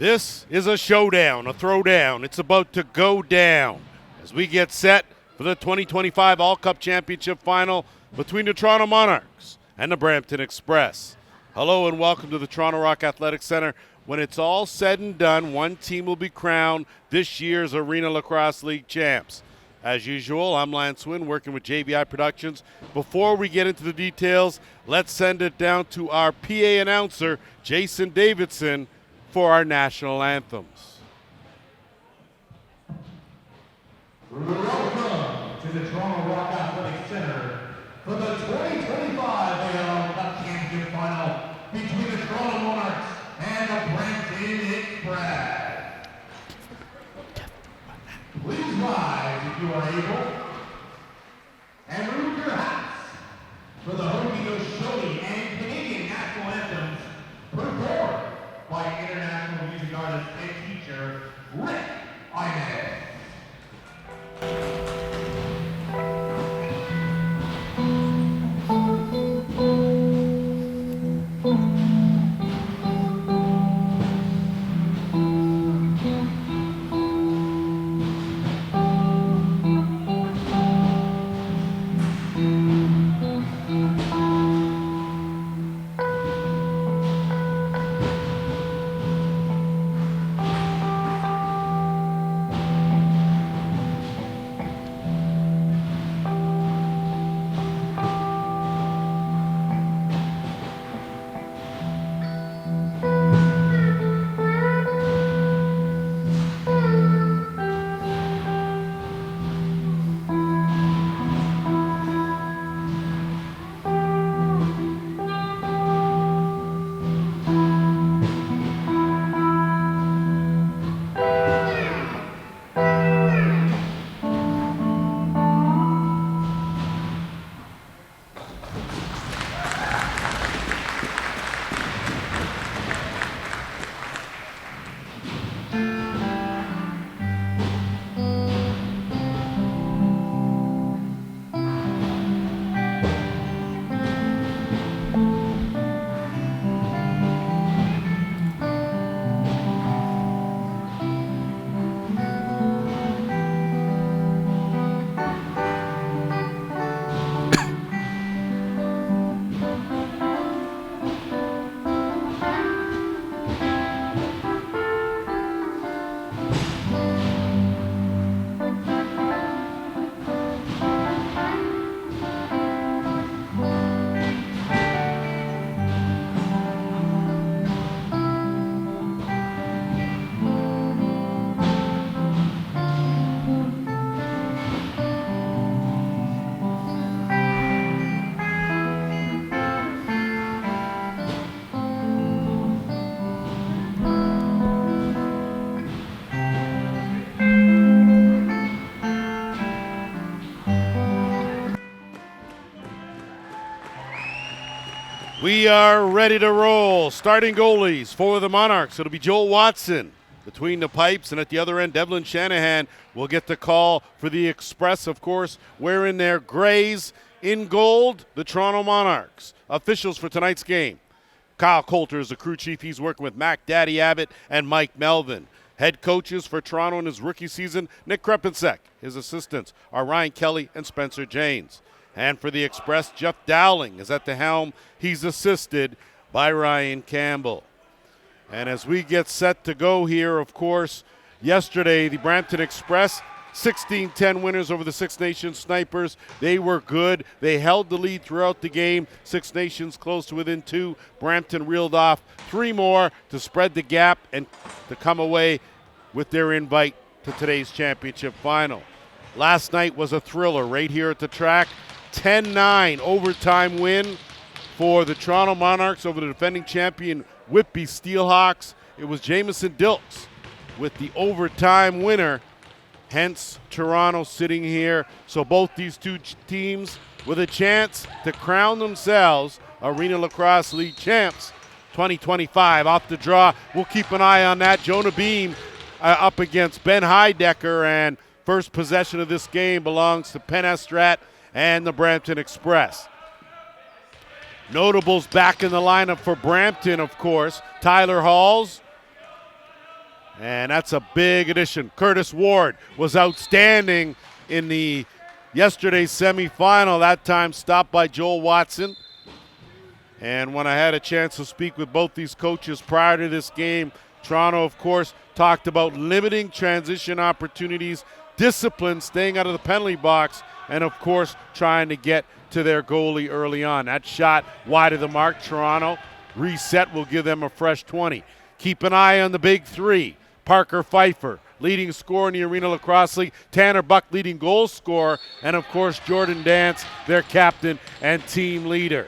This is a showdown, a throwdown. It's about to go down as we get set for the 2025 All-Cup Championship Final between the Toronto Monarchs and the Brampton Express. Hello and welcome to the Toronto Rock Athletic Center. When it's all said and done, one team will be crowned this year's Arenalacrosseleague champs. As usual, I'm Lance Wynn working with JVI Productions. Before we get into the details, let's send it down to our PA announcer, Jason Davidson, for our national anthems. Welcome to the Toronto Rock Athletic Center for the 2025 All-Cup Championship Final between the Toronto Monarchs and the Brampton Express. Please rise if you are able and remove your hats for the Haudenosaunee and Canadian national anthems performed by international music artist and teacher Rick Inez. We are ready to roll. Starting goalies for the Monarchs. It'll be Joel Watson between the pipes, and at the other end, Devlin Shanahan will get the call for the Express, of course, wearing their grays. In gold, the Toronto Monarchs. Officials for tonight's game. Kyle Coulter is the crew chief. He's working with Mac Daddy Abbott and Mike Melvin. Head coaches for Toronto in his rookie season, Nick Krepensek. His assistants are Ryan Kelly and Spencer Janes. And for the Express, Jeff Dowling is at the helm. He's assisted by Ryan Campbell. And as we get set to go here, of course, yesterday the Brampton Express, 16-10 winners over the Six Nations Snipers. They were good. They held the lead throughout the game. Six Nations close to within two. Brampton reeled off three more to spread the gap and to come away with their invite to today's championship final. Last night was a thriller right here at the track. 10-9 overtime win for the Toronto Monarchs over the defending champion Whitby Steelhawks. It was Jamison Dilks with the overtime winner, hence Toronto sitting here. So both these two teams with a chance to crown themselves Arenalacrosseleague champs 2025. Off the draw, we'll keep an eye on that. Jonah Beam up against Ben Heidecker, and first possession of this game belongs to Penn Estrat and the Brampton Express. Notables back in the lineup for Brampton, of course. Tyler Halls, And that's a big addition. Curtis Ward was outstanding in the yesterday's semifinal, that time stopped by Joel Watson. And when I had a chance to speak with both these coaches prior to this game, Toronto, of course, talked about limiting transition opportunities, discipline, staying out of the penalty box, and, of course, trying to get to their goalie early on. That shot wide of the mark. Toronto reset will give them a fresh 20. Keep an eye on the big three. Parker Pfeiffer, leading scorer in the Arena Lacrosse League. Tanner Buck, leading goal scorer. And, of course, Jordan Dance, their captain and team leader.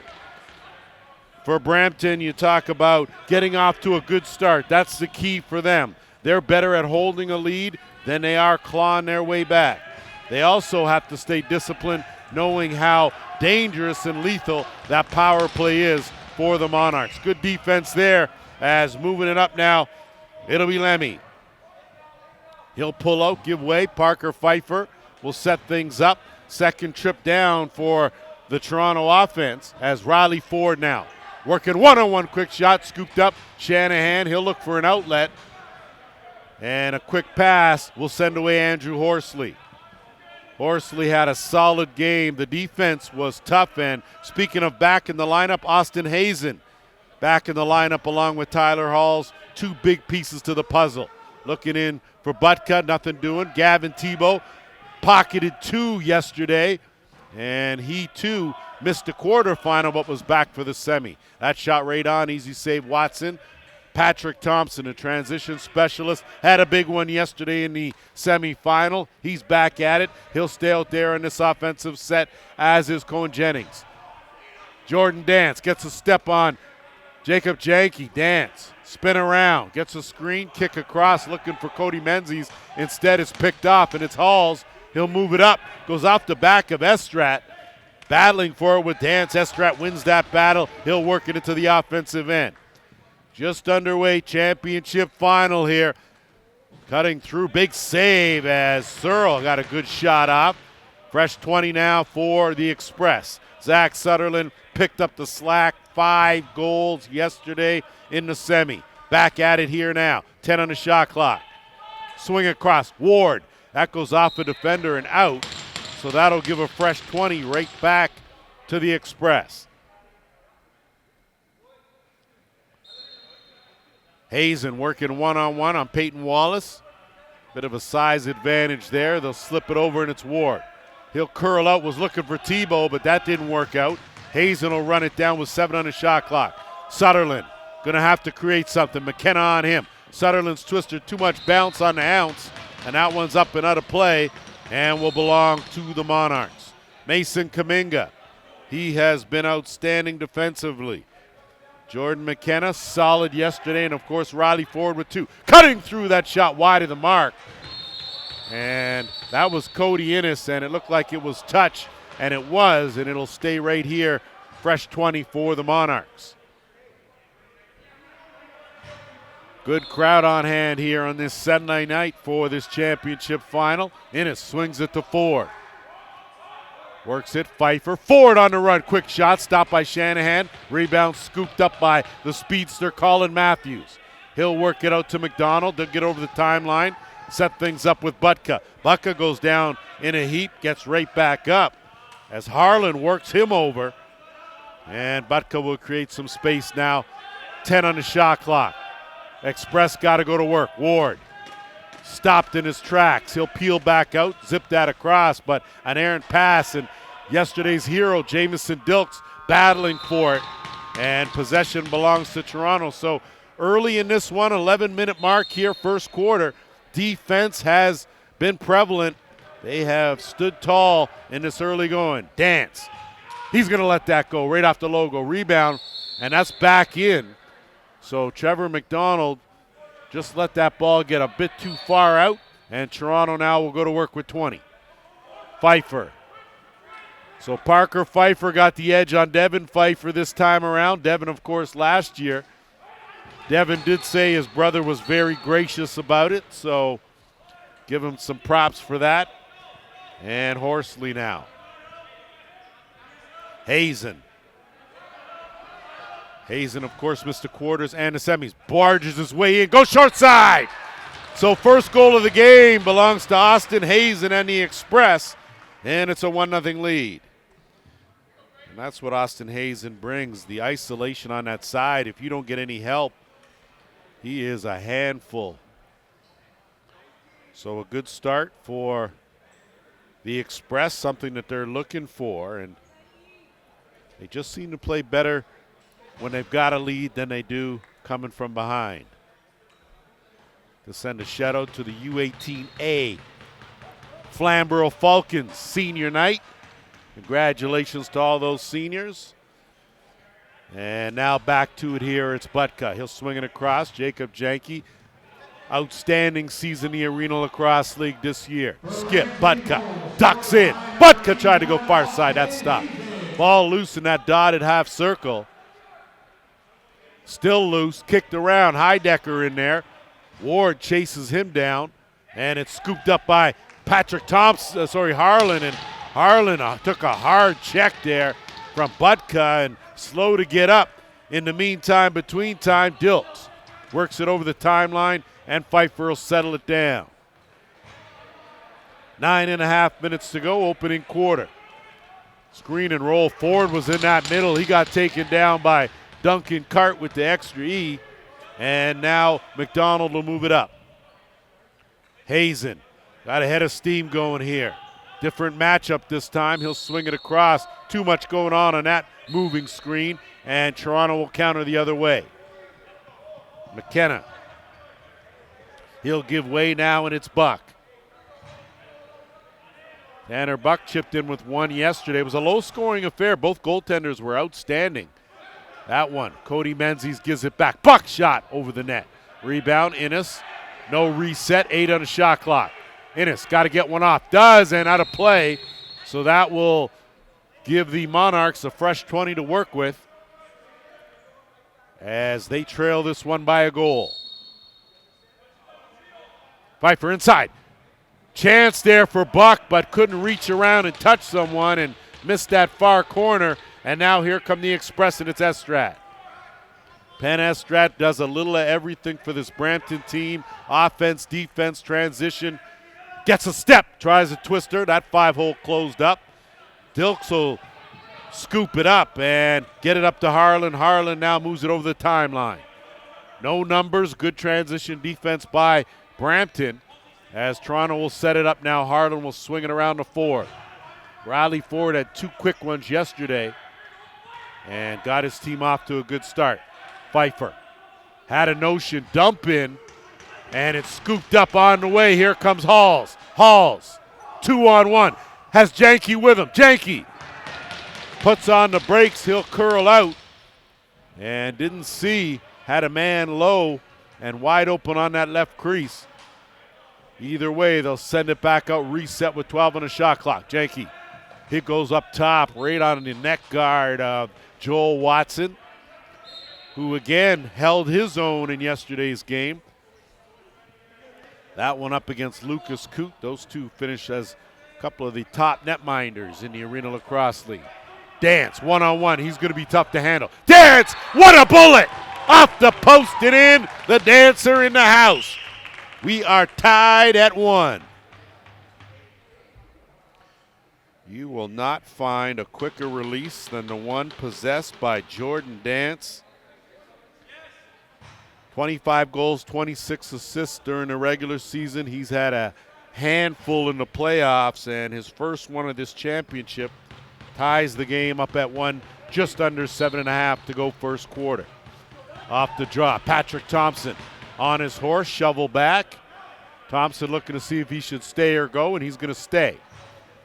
For Brampton, you talk about getting off to a good start. That's the key for them. They're better at holding a lead than they are clawing their way back. They also have to stay disciplined, knowing how dangerous and lethal that power play is for the Monarchs. Good defense there, as moving it up now, it'll be Lemmy. He'll pull out, give way. Parker Pfeiffer will set things up. Second trip down for the Toronto offense as Riley Ford now working one-on-one quick shot, scooped up. Shanahan, he'll look for an outlet. And a quick pass will send away Andrew Horsley. Horsley had a solid game. The defense was tough. And speaking of back in the lineup, Austin Hazen back in the lineup along with Tyler Halls. Two big pieces to the puzzle. Looking in for Butka, nothing doing. Gavin Tebow pocketed two yesterday. And he, too, missed the quarterfinal but was back for the semi. That shot right on, easy save Watson. Patrick Thompson, a transition specialist, had a big one yesterday in the semifinal. He's back at it. He'll stay out there in this offensive set, as is Cohen Jennings. Jordan Dance gets a step on Jacob Janke. Dance, spin around, gets a screen, kick across, looking for Cody Menzies. Instead, it's picked off, and it's Halls. He'll move it up, goes off the back of Estrat. Battling for it with Dance. Estrat wins that battle. He'll work it into the offensive end. Just underway, championship final here. Cutting through, big save as Searle got a good shot off. Fresh 20 now for the Express. Zach Sutherland picked up the slack. 5 goals yesterday in the semi. Back at it here now. 10 on the shot clock. Swing across. Ward. That goes off a defender and out. So that'll give a fresh 20 right back to the Express. Hazen working one-on-one on Peyton Wallace. Bit of a size advantage there. They'll slip it over, and it's Ward. He'll curl out, was looking for Tebow, but that didn't work out. Hazen will run it down with 7 on the shot clock. Sutherland going to have to create something. McKenna on him. Sutherland's twisted too much bounce on the ounce, and that one's up and out of play and will belong to the Monarchs. Mason Kaminga, he has been outstanding defensively. Jordan McKenna, solid yesterday, and of course Riley Ford with 2. Cutting through that shot wide of the mark. And that was Cody Innes, and it looked like it was touch, and it was, and it'll stay right here. Fresh 20 for the Monarchs. Good crowd on hand here on this Sunday night for this championship final. Innes swings it to Ford. Works it, Pfeiffer. Ford on the run, quick shot, stopped by Shanahan. Rebound scooped up by the speedster Colin Matthews. He'll work it out to McDonald. They'll get over the timeline, set things up with Butka. Butka goes down in a heap, gets right back up as Harlan works him over. And Butka will create some space now. 10 on the shot clock. Express got to go to work. Ward stopped in his tracks. He'll peel back out, zip that across, but an errant pass, and yesterday's hero, Jamison Dilks, battling for it, and possession belongs to Toronto. So early in this one, 11-minute mark here, first quarter, defense has been prevalent. They have stood tall in this early going. Dance. He's going to let that go right off the logo. Rebound, and that's back in. So Trevor McDonald just let that ball get a bit too far out, and Toronto now will go to work with 20. Pfeiffer. So Parker Pfeiffer got the edge on Devin Pfeiffer this time around. Devin, of course, last year. Devin did say his brother was very gracious about it, so give him some props for that. And Horsley now. Hazen. Hazen, of course, missed the quarters and the semis. Barges his way in. Go short side. So first goal of the game belongs to Austin Hazen and the Express, and it's a 1-0 lead. And that's what Austin Hazen brings, the isolation on that side. If you don't get any help, he is a handful. So a good start for the Express, something that they're looking for, and they just seem to play better when they've got a lead than they do coming from behind. To send a shout out to the U18A Flamborough Falcons senior night. Congratulations to all those seniors. And now back to it here. It's Butka. He'll swing it across. Jacob Janke. Outstanding season in the Arena Lacrosse League this year. Skip. Butka. Ducks in. Butka tried to go far side. That stopped. Ball loose in that dotted half circle. Still loose. Kicked around. Heidecker in there. Ward chases him down, and it's scooped up by Harlan, and Harlan took a hard check there from Butka and slow to get up. In the meantime, between time, Dilks works it over the timeline, and Pfeiffer will settle it down. 9.5 minutes to go, opening quarter. Screen and roll. Ford was in that middle. He got taken down by Duncan Cart with the extra E. And now McDonald will move it up. Hazen got a head of steam going here. Different matchup this time. He'll swing it across. Too much going on that moving screen, and Toronto will counter the other way. McKenna. He'll give way now, and it's Buck. Tanner Buck chipped in with one yesterday. It was a low-scoring affair. Both goaltenders were outstanding. That one, Cody Menzies gives it back. Buck shot over the net. Rebound, Innes. No reset, 8 on the shot clock. Innes got to get one off. Does, and out of play. So that will give the Monarchs a fresh 20 to work with as they trail this one by a goal. Pfeiffer inside. Chance there for Buck, but couldn't reach around and touch someone and missed that far corner. And now here come the Express, and it's Estrat. Penn Estrat does a little of everything for this Brampton team. Offense, defense, transition. Gets a step, tries a twister. That 5-hole closed up. Dilks will scoop it up and get it up to Harlan. Harlan now moves it over the timeline. No numbers, good transition defense by Brampton. As Toronto will set it up now, Harlan will swing it around to Ford. Riley Ford had 2 quick ones yesterday and got his team off to a good start. Pfeiffer had a notion, dump in, and it's scooped up on the way. Here comes Halls. Halls, 2-on-1, has Janke with him. Janke puts on the brakes, he'll curl out, and didn't see, had a man low and wide open on that left crease. Either way, they'll send it back out, reset with 12 on the shot clock. Janke, he goes up top, right on the neck guard of Joel Watson, who again held his own in yesterday's game. That one up against Lucas Coote. Those two finished as a couple of the top netminders in the Arena Lacrosse League. Dance, 1-on-1. He's going to be tough to handle. Dance, what a bullet! Off the post and in. The Dancer in the house. We are tied at 1. You will not find a quicker release than the one possessed by Jordan Dance. 25 goals, 26 assists during the regular season. He's had a handful in the playoffs, and his first one of this championship ties the game up at 1, just under 7.5 to go first quarter. Off the draw, Patrick Thompson on his horse, shovel back. Thompson looking to see if he should stay or go, and he's going to stay.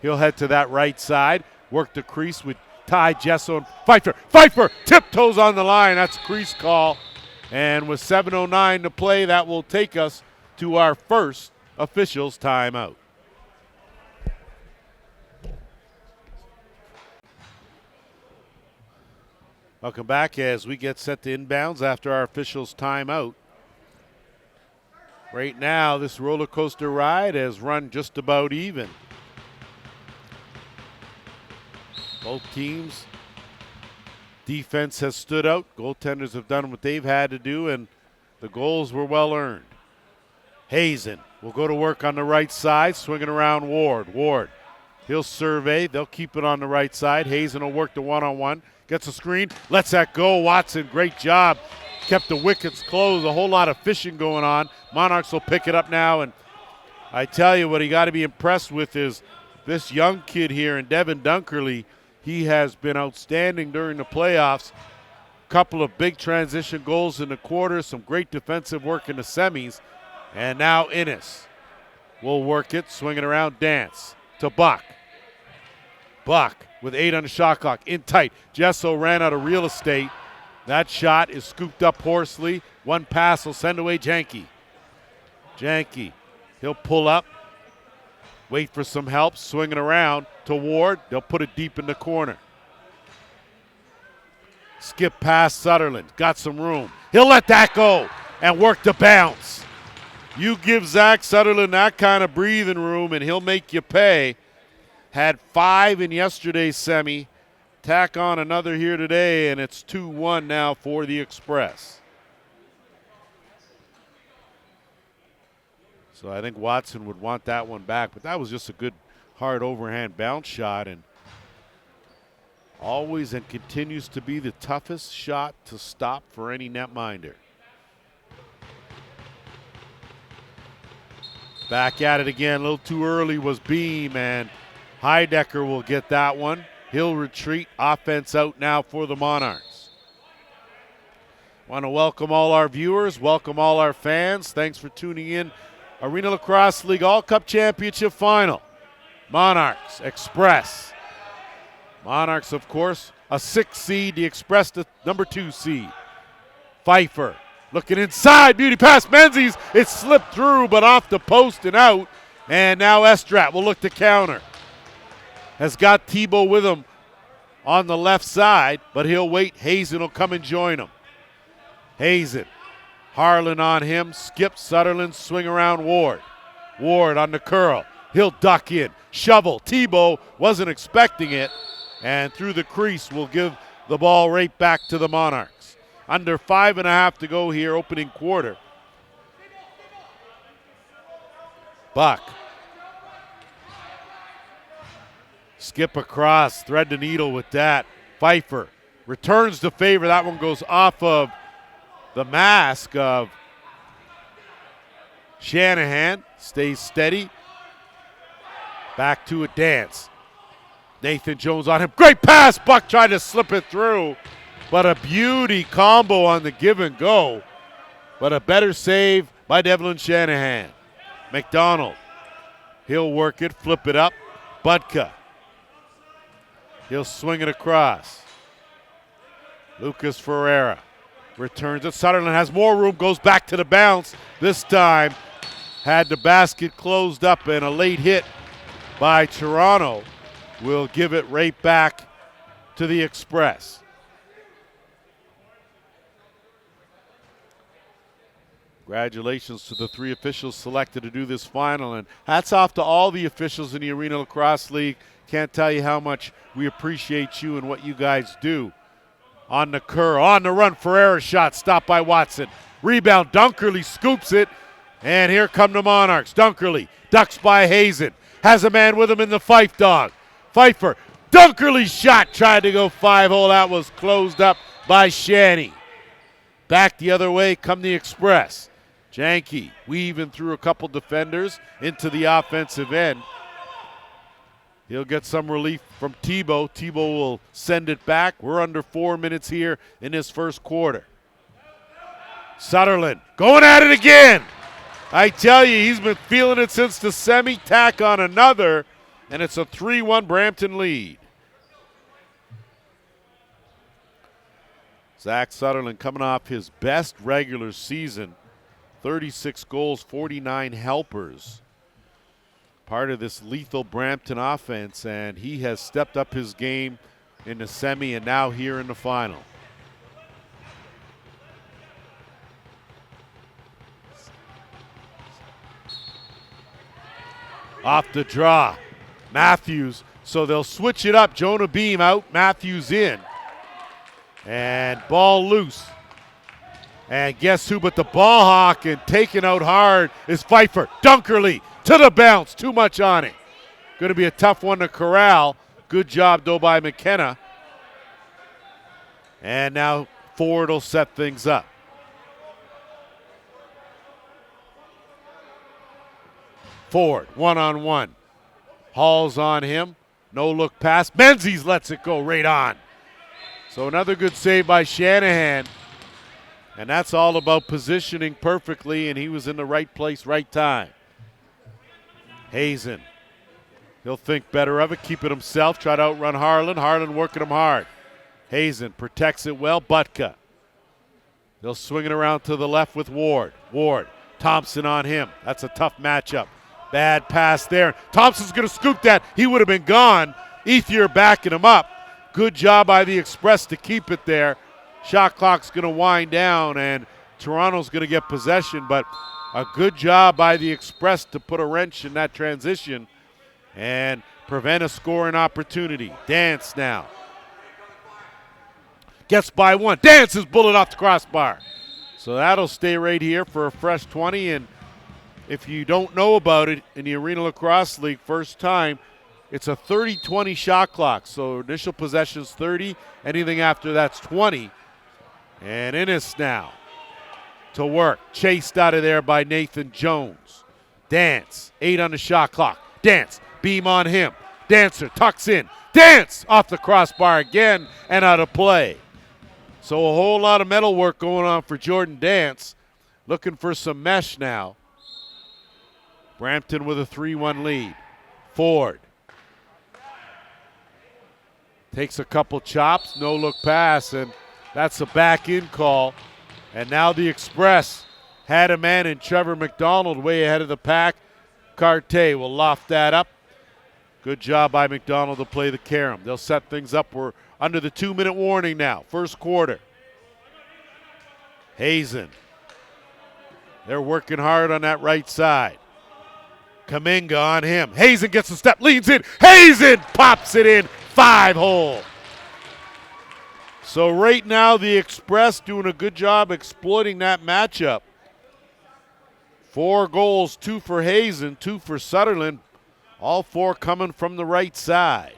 He'll head to that right side, work the crease with Ty Jesso and Pfeiffer. Pfeiffer tiptoes on the line. That's a crease call. And with 7:09 to play, that will take us to our first officials timeout. Welcome back as we get set to inbounds after our officials timeout. Right now, this roller coaster ride has run just about even. Both teams, defense has stood out. Goaltenders have done what they've had to do, and the goals were well earned. Hazen will go to work on the right side, swinging around Ward. Ward, he'll survey. They'll keep it on the right side. Hazen will work the one-on-one. Gets a screen, lets that go. Watson, great job. Kept the wickets closed. A whole lot of fishing going on. Monarchs will pick it up now, and I tell you what you got to be impressed with is this young kid here in Devin Dunkerley. He has been outstanding during the playoffs. Couple of big transition goals in the quarters, some great defensive work in the semis, and now Innes will work it, swing it around, dance to Buck. Buck with 8 on the shot clock, in tight. Jesso ran out of real estate. That shot is scooped up Horsley. One pass will send away Janke. Janke, he'll pull up, wait for some help, swing it around to Ward. They'll put it deep in the corner. Skip past Sutherland, got some room. He'll let that go and work the bounce. You give Zach Sutherland that kind of breathing room and he'll make you pay. Had 5 in yesterday's semi. Tack on another here today, and it's 2-1 now for the Express. So I think Watson would want that one back, but that was just a good hard overhand bounce shot, and always and continues to be the toughest shot to stop for any netminder. Back at it again, a little too early was Beam, and Heidecker will get that one. He'll retreat. Offense out now for the Monarchs. Want to welcome all our viewers, welcome all our fans. Thanks for tuning in. Arena Lacrosse League All-Cup Championship Final. Monarchs, Express. Monarchs, of course, a 6 seed. The Express, the number 2 seed. Pfeiffer looking inside. Beauty pass. Menzies. It slipped through, but off the post and out. And now Estrat will look to counter. Has got Tebow with him on the left side, but he'll wait. Hazen will come and join him. Hazen, Harlan on him, skip Sutherland, swing around Ward. Ward on the curl. He'll duck in, shovel. Tebow wasn't expecting it, and through the crease will give the ball right back to the Monarchs. Under 5.5 to go here, opening quarter. Buck. Skip across, thread the needle with that. Pfeiffer returns the favor. That one goes off of the mask of Shanahan. Stays steady. Back to a dance. Nathan Jones on him. Great pass. Buck tried to slip it through. But a beauty combo on the give and go. But a better save by Devlin Shanahan. McDonald. He'll work it, flip it up. Budka. He'll swing it across. Lucas Ferreira returns it. Sutherland has more room, goes back to the bounce. This time had the basket closed up, and a late hit by Toronto will give it right back to the Express. Congratulations to the 3 officials selected to do this final, and hats off to all the officials in the Arena Lacrosse League. Can't tell you how much we appreciate you and what you guys do. On the curl, on the run, Ferreira shot, stopped by Watson. Rebound, Dunkerley scoops it, and here come the Monarchs. Dunkerley ducks by Hazen, has a man with him in the Fife dog. Pfeiffer, Dunkerley's shot, tried to go 5-hole, that was closed up by Shanny. Back the other way come the Express. Janke weaving through a couple defenders into the offensive end. He'll get some relief from Tebow. Tebow will send it back. We're under 4 minutes here in this first quarter. Sutherland going at it again. I tell you, he's been feeling it since the semi. Tack on another, and it's a 3-1 Brampton lead. Zach Sutherland coming off his best regular season. 36 goals, 49 helpers. Part of this lethal Brampton offense, and he has stepped up his game in the semi and now here in the final. Off the draw, Matthews, so they'll switch it up. Jonah Beam out, Matthews in. And ball loose And guess who but the ball hawk, and taken out hard is Pfeiffer. Dunkerley to the bounce. Too much on it. Going to be a tough one to corral. Good job, though, by McKenna. And now Ford will set things up. Ford, one-on-one. Hall's on him. No look pass. Menzies lets it go right on. So another good save by Shanahan. And that's all about positioning perfectly, and he was in the right place, right time. Hazen. He'll think better of it, keep it himself, try to outrun Harlan. Harlan working him hard. Hazen protects it well. Butka. They'll swing it around to the left with Ward. Ward. Thompson on him. That's a tough matchup. Bad pass there. Thompson's going to scoop that. He would have been gone. Ethier backing him up. Good job by the Express to keep it there. Shot clock's going to wind down, and Toronto's going to get possession, but a good job by the Express to put a wrench in that transition and prevent a scoring opportunity. Dance now. Gets by one. Dance's bullet off the crossbar. So that'll stay right here for a fresh 20, and if you don't know about it, in the Arena Lacrosse League, first time, it's a 30-20 shot clock. So initial possession's 30, anything after that's 20. And Innes now to work. Chased out of there by Nathan Jones. Dance, 8 on the shot clock. Dance, beam on him. Dancer tucks in. Dance off the crossbar again and out of play. So a whole lot of metal work going on for Jordan Dance. Looking for some mesh now. Brampton with a 3-1 lead. Ford takes a couple chops, no look pass, and that's a back in call. And now the Express had a man in Trevor McDonald way ahead of the pack. Carte will loft that up. Good job by McDonald to play the carom. They'll set things up. We're under the 2-minute warning now, first quarter. Hazen. They're working hard on that right side. Kaminga on him. Hazen gets a step, leans in. Hazen pops it in. 5-hole. So right now the Express doing a good job exploiting that matchup. 4 goals, 2 for Hazen, 2 for Sutherland. All 4 coming from the right side.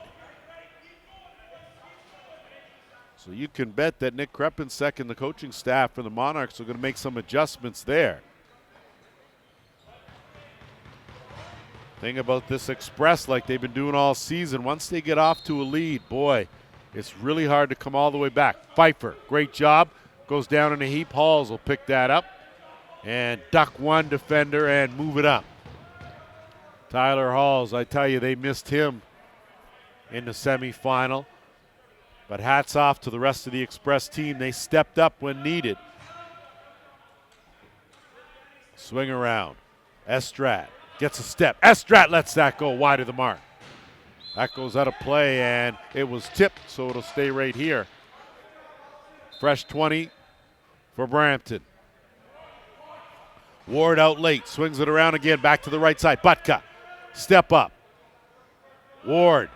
So you can bet that Nick Krepensek and the coaching staff for the Monarchs are going to make some adjustments there. Thing about this Express, like they've been doing all season, once they get off to a lead, boy, it's really hard to come all the way back. Pfeiffer, great job. Goes down in a heap. Halls will pick that up and duck one defender and move it up. Tyler Halls, I tell you, they missed him in the semifinal. But hats off to the rest of the Express team. They stepped up when needed. Swing around. Estrat gets a step. Estrat lets that go wide of the mark. That goes out of play, and it was tipped, so it'll stay right here. Fresh 20 for Brampton. Ward out late, swings it around again, back to the right side. Butka, step up. Ward,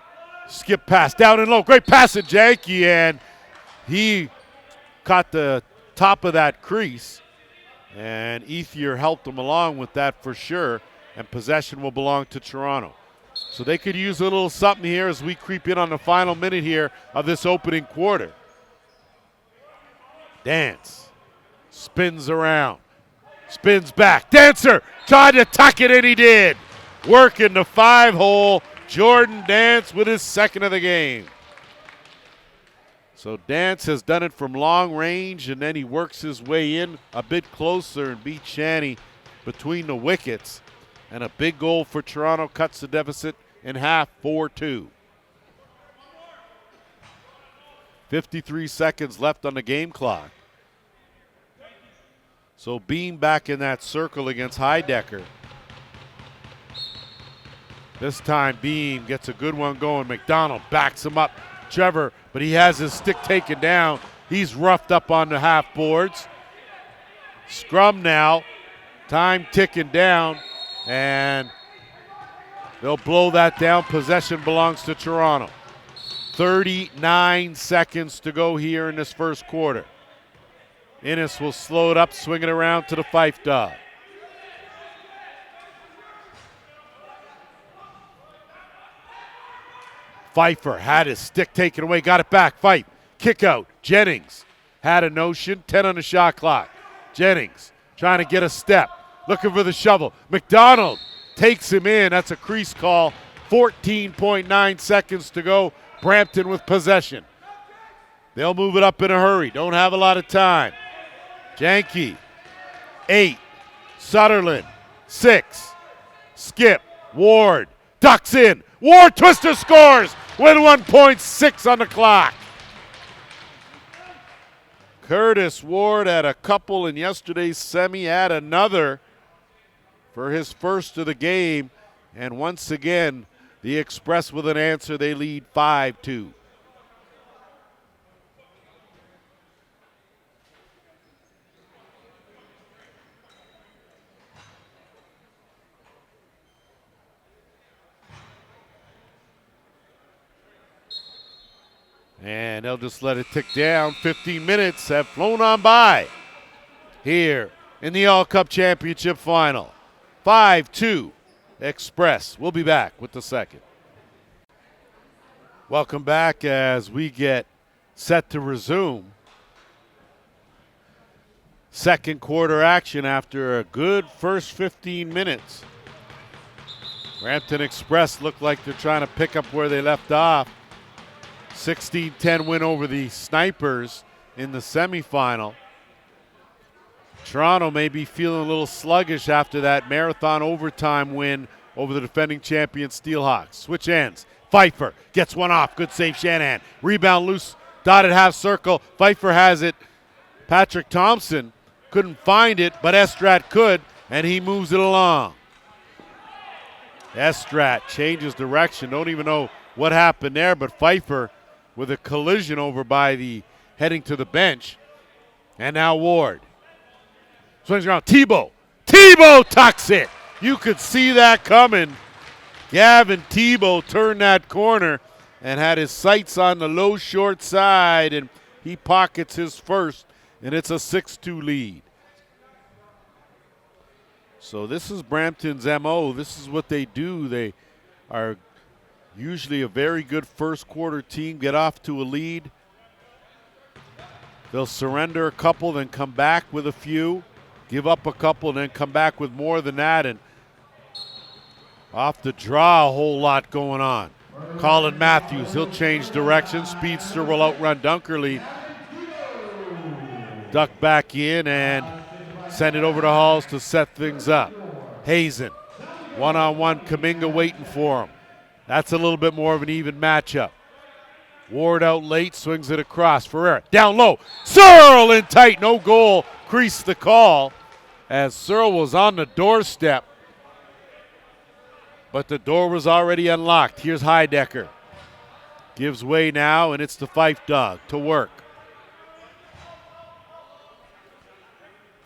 skip pass, down and low. Great pass at Janke, and he caught the top of that crease, and Ethier helped him along with that for sure, and possession will belong to Toronto. So they could use a little something here as we creep in on the final minute here of this opening quarter. Dance, spins around, spins back. Dancer tried to tuck it, and he did. Working the 5-hole. Jordan Dance with his second of the game. So Dance has done it from long range, and then he works his way in a bit closer and beats Shanny between the wickets. And a big goal for Toronto cuts the deficit in half, 4-2. 53 seconds left on the game clock. So Beam back in that circle against Heidecker. This time Beam gets a good one going. McDonald backs him up. Trevor, but he has his stick taken down. He's roughed up on the half boards. Scrum now. Time ticking down. And they'll blow that down. Possession belongs to Toronto. 39 seconds to go here in this first quarter. Innes will slow it up, swing it around to the Fife dog. Pfeiffer had his stick taken away, got it back. Fife, kick out. Jennings had a notion, 10 on the shot clock. Jennings trying to get a step, looking for the shovel. McDonald takes him in. That's a crease call. 14.9 seconds to go. Brampton with possession. They'll move it up in a hurry. Don't have a lot of time. Janke, 8. Sutherland, 6. Skip. Ward ducks in. Ward twister scores with 1.6 on the clock. Curtis Ward had a couple in yesterday's semi, had another for his first of the game. And once again, the Express with an answer. They lead 5-2. And they'll just let it tick down. 15 minutes have flown on by here in the All-Cup Championship Final. 5-2 Express. We'll be back with the second. Welcome back as we get set to resume. Second quarter action after a good first 15 minutes. Brampton Express look like they're trying to pick up where they left off. 16-10 win over the Snipers in the semifinal. Toronto may be feeling a little sluggish after that marathon overtime win over the defending champion Steelhawks. Switch ends. Pfeiffer gets one off. Good save, Shanahan. Rebound loose, dotted half circle. Pfeiffer has it. Patrick Thompson couldn't find it, but Estrat could, and he moves it along. Estrat changes direction. Don't even know what happened there, but Pfeiffer with a collision over by the heading to the bench. And now Ward. Swings around. Tebow tucks it. You could see that coming. Gavin Tebow turned that corner and had his sights on the low short side, and he pockets his first, and it's a 6-2 lead. So this is Brampton's MO. This is what they do. They are usually a very good first quarter team, get off to a lead. They'll surrender a couple, then come back with a few, give up a couple, and then come back with more than that. And off the draw, a whole lot going on. Colin Matthews, he'll change direction. Speedster will outrun Dunkerley. Duck back in and send it over to Halls to set things up. Hazen, one-on-one, Kuminga waiting for him. That's a little bit more of an even matchup. Ward out late, swings it across. Ferreira down low. Searle in tight, no goal. Creased the call as Searle was on the doorstep. But the door was already unlocked. Here's Heidecker. Gives way now, and it's the Fife dog to work.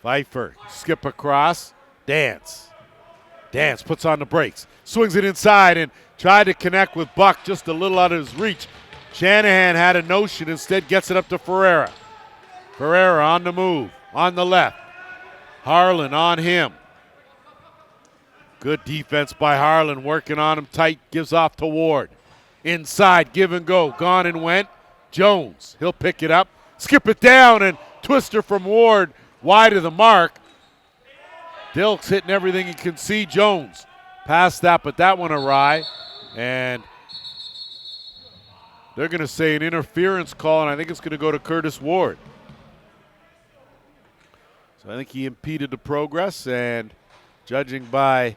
Pfeiffer, skip across. Dance puts on the brakes. Swings it inside and tried to connect with Buck, just a little out of his reach. Shanahan had a notion, instead gets it up to Ferreira. Ferreira on the move, on the left. Harlan on him. Good defense by Harlan, working on him tight, gives off to Ward. Inside, give and go, gone and went. Jones, he'll pick it up, skip it down, and twister from Ward, wide of the mark. Dilk's hitting everything he can see. Jones past that, but that one awry. And they're going to say an interference call, and I think it's going to go to Curtis Ward. So I think he impeded the progress, and judging by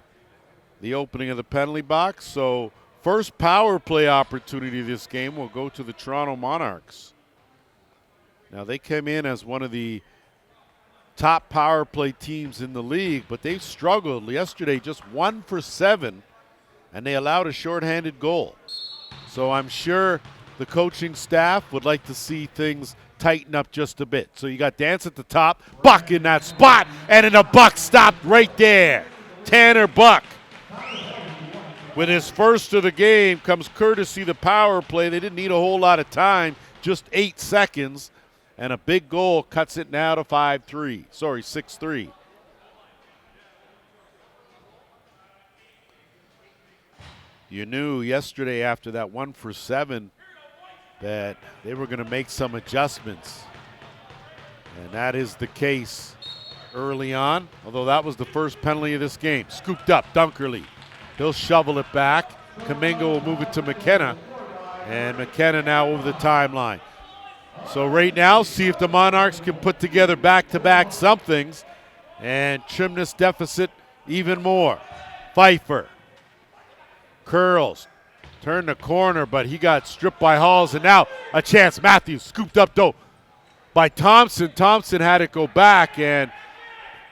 the opening of the penalty box. So first power play opportunity of this game will go to the Toronto Monarchs. Now they came in as one of the top power play teams in the league, but they've struggled. Yesterday, just 1 for 7, and they allowed a shorthanded goal. So I'm sure the coaching staff would like to see things tighten up just a bit. So you got Dance at the top, Buck in that spot, and then a Buck stopped right there. Tanner Buck, with his first of the game, comes courtesy the power play. They didn't need a whole lot of time, just 8 seconds. And a big goal cuts it now to 5-3. Sorry, 6-3. You knew yesterday after that 1-for-7 that they were going to make some adjustments. And that is the case early on, although that was the first penalty of this game. Scooped up, Dunkerley. He'll shovel it back. Kaminga will move it to McKenna. And McKenna now over the timeline. So right now, see if the Monarchs can put together back-to-back somethings and trim this deficit even more. Pfeiffer. Curls. Turned the corner, but he got stripped by Halls. And now a chance. Matthews scooped up though by Thompson. Thompson had it go back, and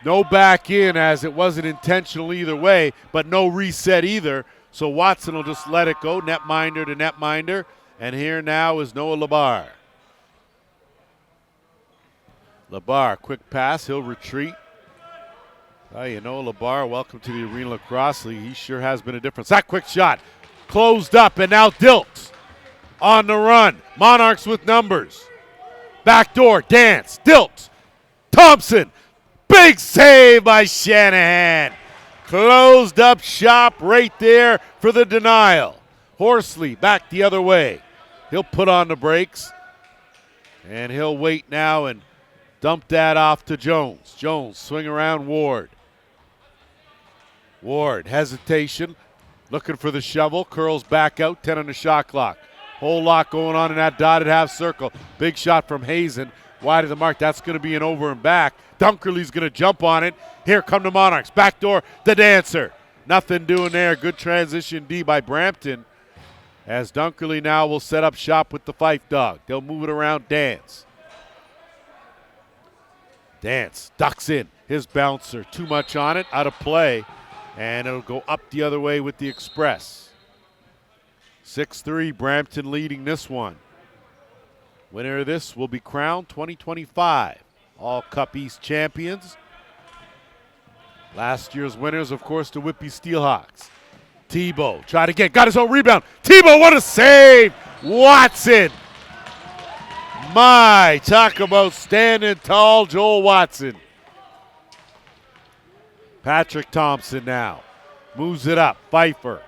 no back in as it wasn't intentional either way, but no reset either. So Watson will just let it go, netminder to netminder. And here now is Noah Labar. Labar, quick pass, he'll retreat. Oh, you know, Labar, welcome to the Arenalacrosseleague. He sure has been a difference. That quick shot, closed up, and now Dilks on the run. Monarchs with numbers. Backdoor, Dance, Dilks, Thompson. Big save by Shanahan. Closed up shop right there for the denial. Horsley back the other way. He'll put on the brakes, and he'll wait now and dump that off to Jones. Jones swing around Ward. Ward, hesitation, looking for the shovel, curls back out, 10 on the shot clock. Whole lot going on in that dotted half circle. Big shot from Hazen, wide of the mark. That's going to be an over and back. Dunkerley's going to jump on it. Here come the Monarchs. Backdoor, the Dancer. Nothing doing there. Good transition D by Brampton. As Dunkerley now will set up shop with the Fife dog. They'll move it around Dance. Dance ducks in. His bouncer, too much on it, out of play. And it'll go up the other way with the Express. 6-3, Brampton leading this one. Winner of this will be crowned 2025 All Cup East champions. Last year's winners, of course, the Whitby Steelhawks. Tebow tried again, got his own rebound. Tebow, what a save! Watson! My, talk about standing tall, Joel Watson. Patrick Thompson now moves it up. Pfeiffer.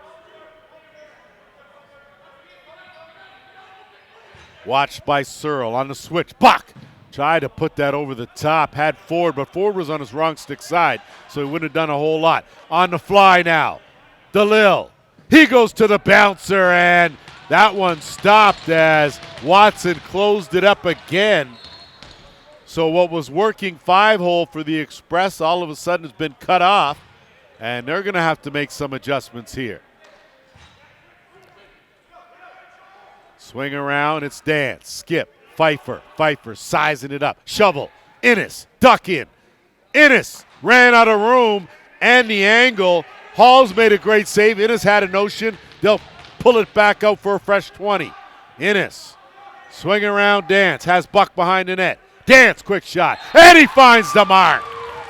Watched by Searle on the switch. Buck tried to put that over the top. Had Ford, but Ford was on his wrong stick side, so he wouldn't have done a whole lot. On the fly now. DeLille. He goes to the bouncer, and that one stopped as Watson closed it up again. So what was working 5-hole for the Express all of a sudden has been cut off, and they're going to have to make some adjustments here. Swing around, it's Dance, Skip, Pfeiffer sizing it up, shovel, Innes, duck in. Innes ran out of room and the angle. Hall's made a great save. Innes had a notion. They'll pull it back out for a fresh 20. Innes, swing around, Dance, has Buck behind the net. Dance, quick shot, and he finds the mark.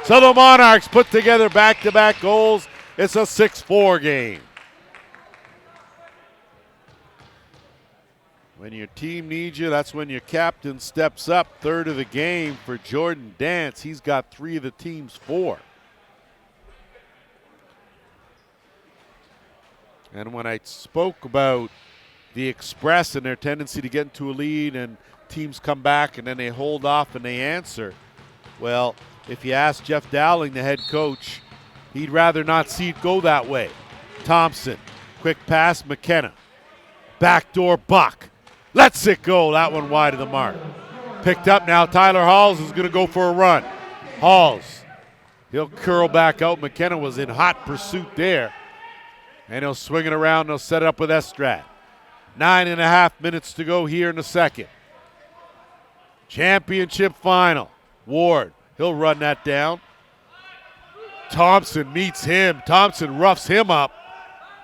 So the Monarchs put together back-to-back goals. It's a 6-4 game. When your team needs you, that's when your captain steps up. Third of the game for Jordan Dance. He's got 3 of the team's 4. And when I spoke about the Express and their tendency to get into a lead and teams come back and then they hold off and they answer, well, if you ask Jeff Dowling, the head coach, he'd rather not see it go that way. Thompson, quick pass, McKenna. Backdoor Buck. Lets it go. That one wide of the mark. Picked up now. Tyler Halls is going to go for a run. Halls. He'll curl back out. McKenna was in hot pursuit there. And he'll swing it around. They'll set it up with Estrad. 9.5 minutes to go here in the second. Championship final. Ward. He'll run that down. Thompson meets him. Thompson roughs him up.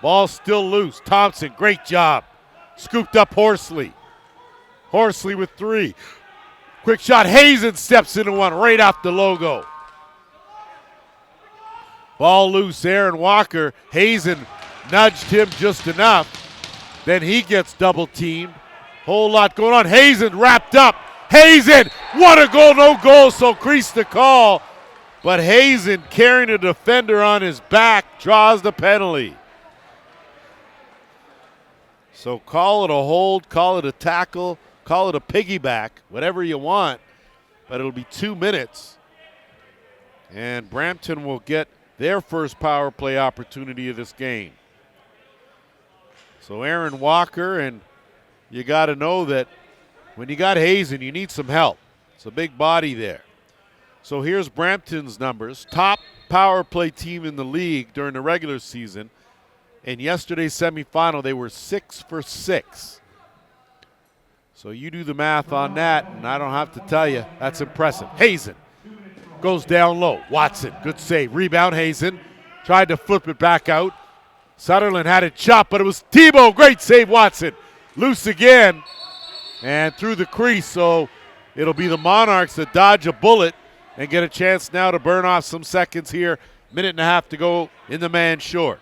Ball still loose. Thompson, great job. Scooped up Horsley. Horsley with 3. Quick shot. Hazen steps into one right off the logo. Ball loose. Aaron Walker. Hazen nudged him just enough. Then he gets double teamed. Whole lot going on. Hazen wrapped up. Hazen, what a goal, no goal, so crease the call. But Hazen, carrying a defender on his back, draws the penalty. So call it a hold, call it a tackle, call it a piggyback, whatever you want, but it'll be 2 minutes. And Brampton will get their first power play opportunity of this game. So Aaron Walker, and you got to know that when you got Hazen, you need some help. It's a big body there. So here's Brampton's numbers. Top power play team in the league during the regular season. In yesterday's semifinal, they were 6 for 6. So you do the math on that, and I don't have to tell you, that's impressive. Hazen goes down low. Watson, good save. Rebound, Hazen. Tried to flip it back out. Sutherland had it chopped, but it was Tebow. Great save, Watson. Loose again and through the crease. So it'll be the Monarchs that dodge a bullet and get a chance now to burn off some seconds here. Minute and a half to go in the man short.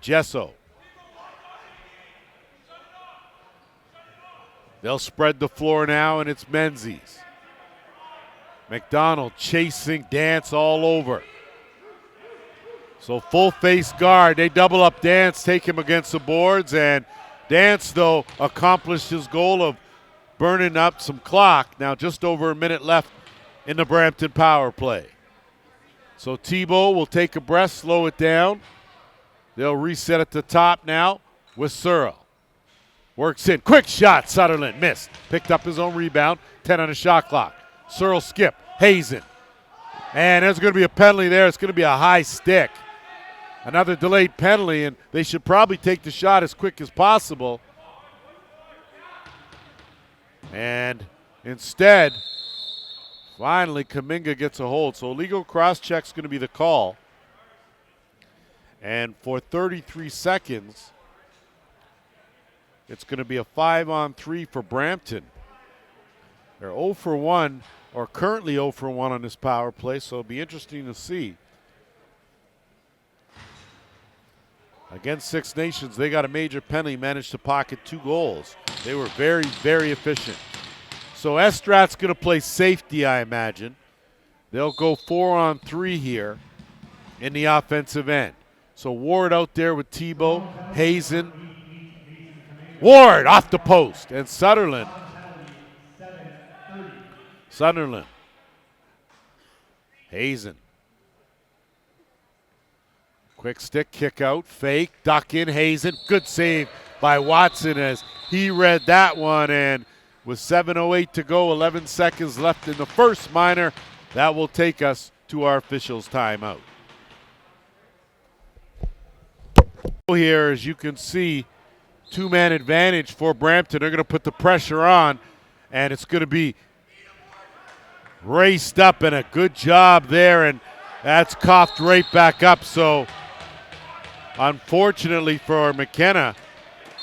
Gesso. They'll spread the floor now, and it's Menzies. McDonald chasing Dance all over. So full face guard. They double up Dance, take him against the boards, and Dance, though, accomplished his goal of burning up some clock. Now just over a minute left in the Brampton power play. So Tebow will take a breath, slow it down. They'll reset at the top now with Searle. Works in. Quick shot. Sutherland missed. Picked up his own rebound. 10 on the shot clock. Searle skip. Hazen. And there's going to be a penalty there. It's going to be a high stick. Another delayed penalty, and they should probably take the shot as quick as possible. And instead, finally, Kuminga gets a hold. So illegal cross-check's going to be the call. And for 33 seconds, it's going to be a 5-on-3 for Brampton. They're 0 for 1, or currently 0 for 1 on this power play, so it'll be interesting to see. Against Six Nations, they got a major penalty, managed to pocket 2 goals. They were very, very efficient. So Estrat's going to play safety, I imagine. They'll go 4-on-3 here in the offensive end. So Ward out there with Tebow, Hazen. Ward off the post, and Sutherland. Hazen. Quick stick, kick out, fake, duck in, Hazen. Good save by Watson as he read that one, and with 7:08 to go, 11 seconds left in the first minor, that will take us to our officials' timeout. Here, as you can see, 2-man advantage for Brampton. They're going to put the pressure on, and it's going to be raced up, and a good job there, and that's coughed right back up. So unfortunately for McKenna,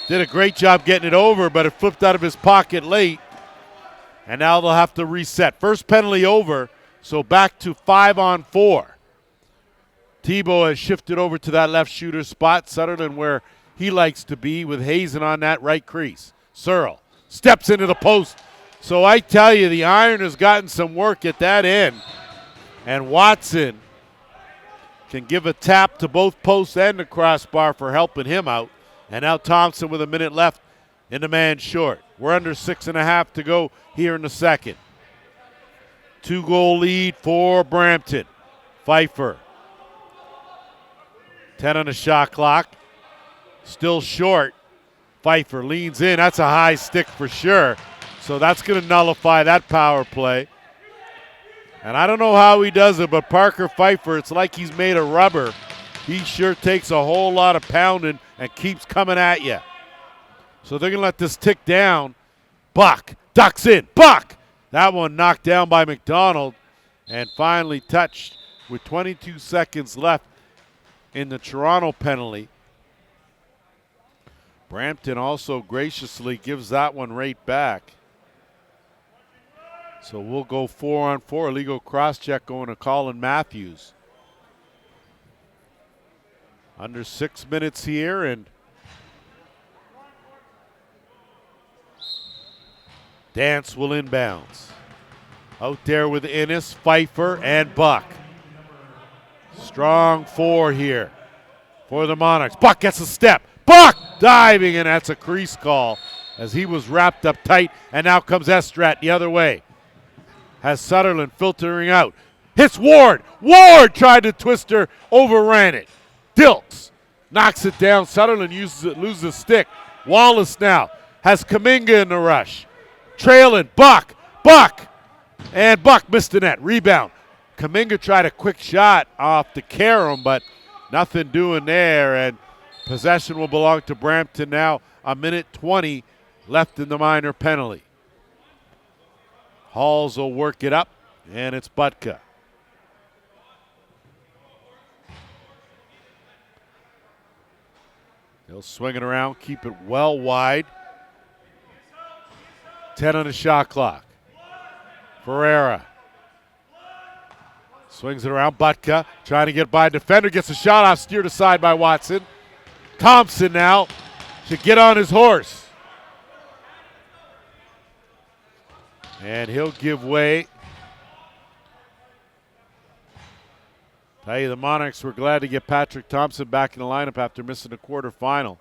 did a great job getting it over, but it flipped out of his pocket late, and now they'll have to reset. First penalty over, so back to 5-on-4. Tebow has shifted over to that left shooter spot, Sutherland where he likes to be, with Hazen on that right crease. Searle steps into the post. So I tell you, the Iron has gotten some work at that end. And Watson can give a tap to both posts and the crossbar for helping him out. And now Thompson with a minute left in the man short. We're under 6.5 to go here in the second. 2-goal lead for Brampton. Pfeiffer. 10 on the shot clock. Still short. Pfeiffer leans in. That's a high stick for sure. So that's going to nullify that power play. And I don't know how he does it, but Parker Pfeiffer, it's like he's made of rubber. He sure takes a whole lot of pounding and keeps coming at you. So they're going to let this tick down. Buck ducks in. Buck! That one knocked down by McDonald and finally touched with 22 seconds left in the Toronto penalty. Brampton also graciously gives that one right back. So we'll go 4-on-4. Illegal cross-check going to Colin Matthews. Under 6 minutes here, and Dance will inbounds. Out there with Innes, Pfeiffer, and Buck. Strong four here for the Monarchs. Buck gets a step. Buck diving, and that's a crease call as he was wrapped up tight, and now comes Estrat the other way. Has Sutherland filtering out. Hits Ward. Ward tried to twist her, overran it. Dilks knocks it down. Sutherland uses it, loses a stick. Wallace now has Kuminga in the rush. Trailing. Buck. And Buck missed the net. Rebound. Kuminga tried a quick shot off the Karam, but nothing doing there. And possession will belong to Brampton now. A minute 20 left in the minor penalty. Halls will work it up, and it's Butka. He'll swing it around, keep it well wide. 10 on the shot clock. Ferreira swings it around. Butka trying to get by a defender. Gets a shot off, steered aside by Watson. Thompson now should get on his horse. And he'll give way. Tell you, the Monarchs were glad to get Patrick Thompson back in the lineup after missing the quarterfinal.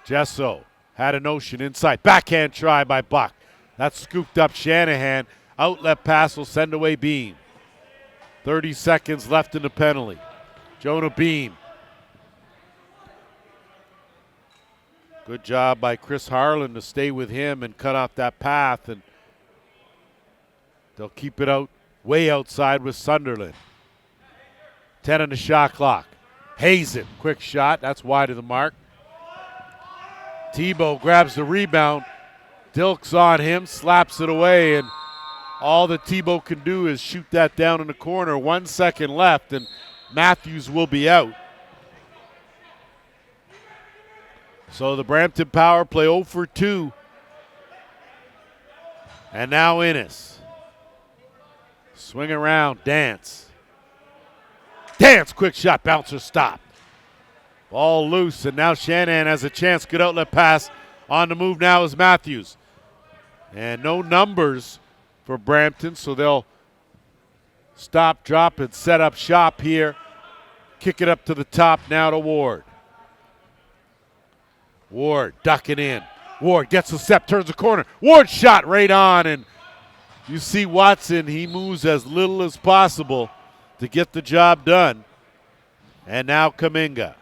Gesso had a notion inside. Backhand try by Buck. That's scooped up Shanahan. Outlet pass will send away Beam. 30 seconds left in the penalty. Jonah Beam. Good job by Chris Harlan to stay with him and cut off that path. And they'll keep it out way outside with Sunderland. 10 on the shot clock. Hazen, quick shot. That's wide of the mark. Tebow grabs the rebound. Dilks on him, slaps it away, and all that Tebow can do is shoot that down in the corner. 1 second left, and Matthews will be out. So the Brampton power play 0 for 2. And now Innes. Swing around, Dance. Dance, quick shot, bouncer stopped. Ball loose, and now Shanahan has a chance. Good outlet pass. On the move now is Matthews. And no numbers for Brampton, so they'll stop, drop, and set up shop here. Kick it up to the top now to Ward. Ward ducking in. Ward gets a step, turns the corner. Ward shot right on, and you see Watson, he moves as little as possible to get the job done. And now Kuminga.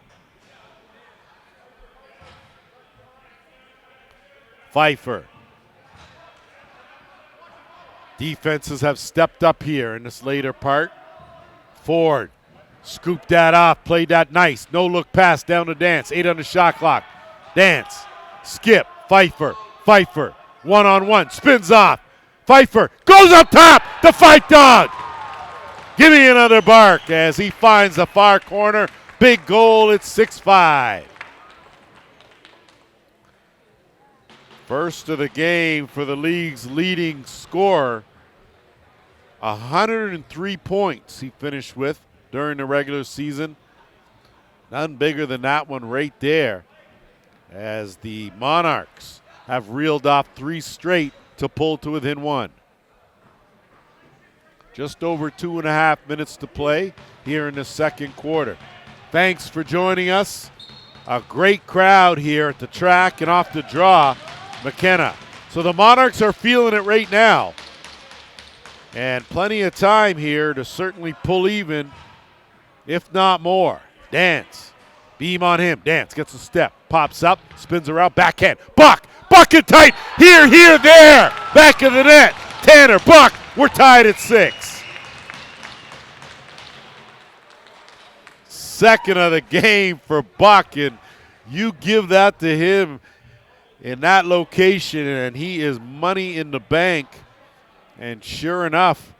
Pfeiffer. Defenses have stepped up here in this later part. Ford scooped that off, played that nice. No look pass down to Dance. 8 on the shot clock. Dance. Skip. Pfeiffer. One-on-one. Spins off. Pfeiffer goes up top. The fight dog. Give me another bark as he finds the far corner. Big goal. It's 6-5. First of the game for the league's leading scorer. 103 points he finished with during the regular season. None bigger than that one right there, as the Monarchs have reeled off 3 straight to pull to within 1. Just over 2.5 minutes to play here in the second quarter. Thanks for joining us. A great crowd here at the track and off the draw. McKenna. So the Monarchs are feeling it right now. And plenty of time here to certainly pull even, if not more. Dance. Beam on him. Dance gets a step. Pops up. Spins around. Backhand. Buck. Bucket tight. Here, there. Back of the net. Tanner. Buck. We're tied at 6. Second of the game for Buck. And you give that to him in that location, and he is money in the bank. And sure enough,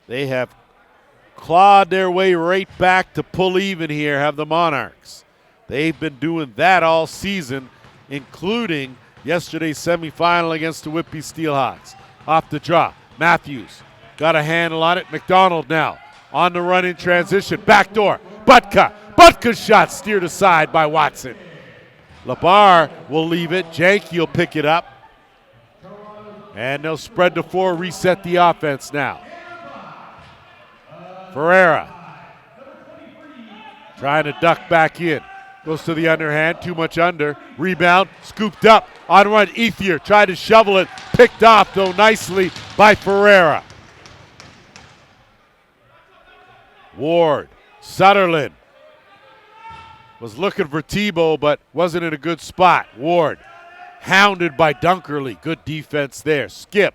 they have clawed their way right back to pull even here, have the Monarchs. They've been doing that all season, including yesterday's semifinal against the Whitby Steelhawks. Off the draw, Matthews got a handle on it. McDonald now on the run in transition. Backdoor, Butka's shot steered aside by Watson. Labar will leave it. Janke will pick it up. And they'll spread the floor, reset the offense now. Ferreira trying to duck back in. Goes to the underhand, too much under. Rebound, scooped up. On run, Ethier tried to shovel it. Picked off, though, nicely by Ferreira. Ward, Sutherland was looking for Tebow, but wasn't in a good spot. Ward, hounded by Dunkerley. Good defense there. Skip.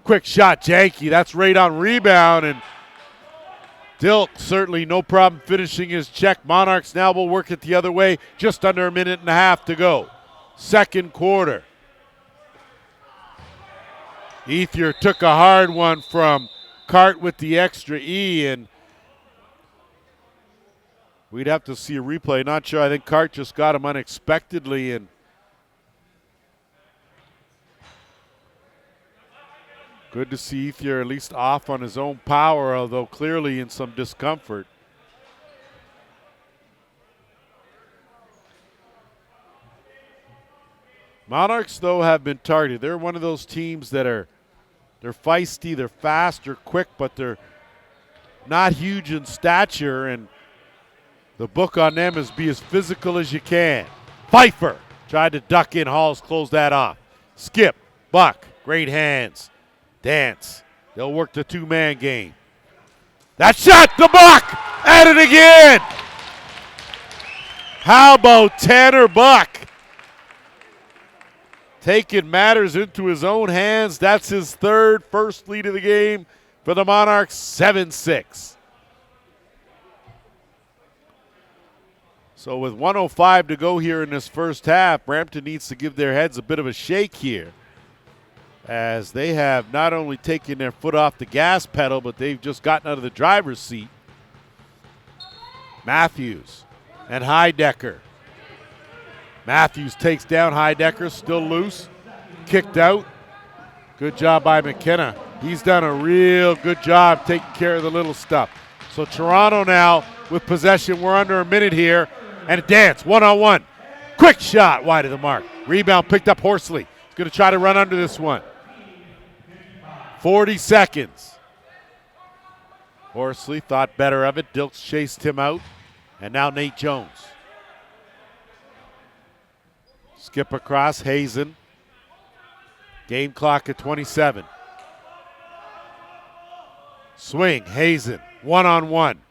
Quick shot, Janky. That's right on rebound, and Dilk certainly no problem finishing his check. Monarchs now will work it the other way. Just under a minute and a half to go. Second quarter. Ethier took a hard one from Cart with the extra E, and we'd have to see a replay. Not sure. I think Cart just got him unexpectedly, and good to see Ethier at least off on his own power, although clearly in some discomfort. Monarchs, though, have been targeted. They're one of those teams that they're feisty, they're fast, they're quick, but they're not huge in stature, and the book on them is be as physical as you can. Pfeiffer tried to duck in. Halls closed that off. Skip, Buck, great hands. Dance. They'll work the two-man game. That shot, the Buck, at it again. How about Tanner Buck? Taking matters into his own hands. That's his first lead of the game for the Monarchs, 7-6. So with 1:05 to go here in this first half, Brampton needs to give their heads a bit of a shake here, as they have not only taken their foot off the gas pedal, but they've just gotten out of the driver's seat. Matthews and Heidecker. Matthews takes down Heidecker, still loose, kicked out. Good job by McKenna. He's done a real good job taking care of the little stuff. So Toronto now with possession. We're under a minute here, and a dance, one-on-one. Quick shot wide of the mark. Rebound picked up Horsley. He's going to try to run under this one. 40 seconds. Horsley thought better of it. Dilks chased him out. And now Nate Jones. Skip across, Hazen. Game clock at 27. Swing, Hazen, one-on-one.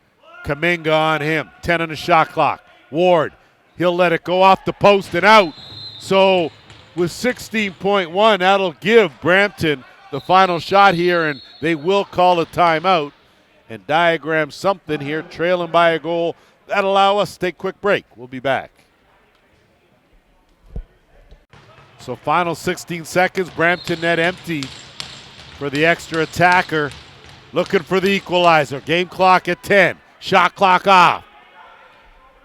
Kaminga on him, 10 on the shot clock. Ward, he'll let it go off the post and out. So with 16.1, that'll give Brampton the final shot here, and they will call a timeout and diagram something here, trailing by a goal. That'll allow us to take a quick break. We'll be back. So final 16 seconds, Brampton net empty for the extra attacker. Looking for the equalizer. Game clock at 10. Shot clock off.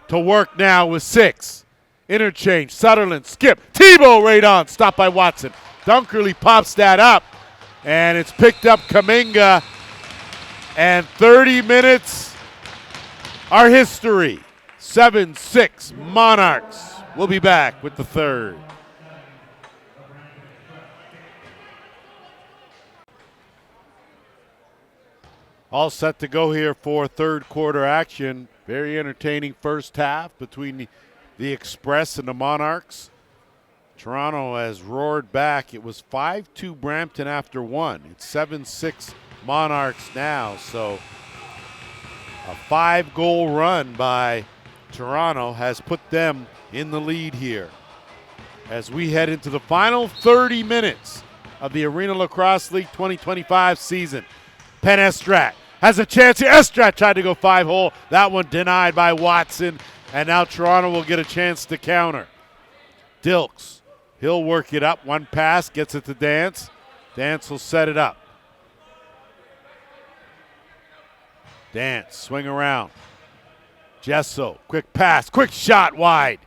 To work now with 6. Interchange, Sutherland, skip. Tebow right on, stopped by Watson. Dunkerley pops that up, and it's picked up Kaminga. And 30 minutes are history. 7-6 Monarchs. We'll be back with the third. All set to go here for third quarter action. Very entertaining first half between the Express and the Monarchs. Toronto has roared back. It was 5-2 Brampton after one. It's 7-6 Monarchs now. So a 5-goal run by Toronto has put them in the lead here as we head into the final 30 minutes of the Arenalacrosseleague 2025 season. Penn Estrat has a chance here. Estrat tried to go 5-hole. That one denied by Watson. And now Toronto will get a chance to counter. Dilks, he'll work it up. One pass, gets it to Dance. Dance will set it up. Dance, swing around. Gesso, quick pass, quick shot wide.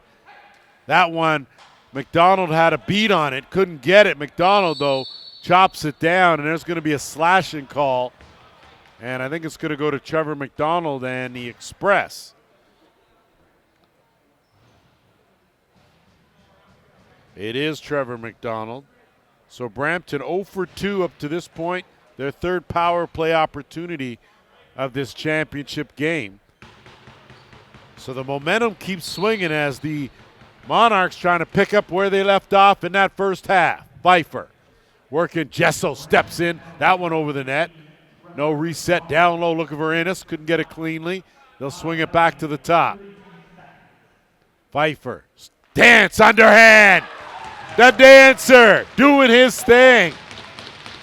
That one, McDonald had a beat on it, couldn't get it. McDonald, though, chops it down, and there's going to be a slashing call. And I think it's going to go to Trevor McDonald and the Express. It is Trevor McDonald. So Brampton 0 for 2 up to this point. Their third power play opportunity of this championship game. So the momentum keeps swinging as the Monarchs trying to pick up where they left off in that first half. Pfeiffer working. Gesso steps in. That one over the net. No reset down low looking for Innes. Couldn't get it cleanly. They'll swing it back to the top. Pfeiffer. Dance underhand. The dancer doing his thing.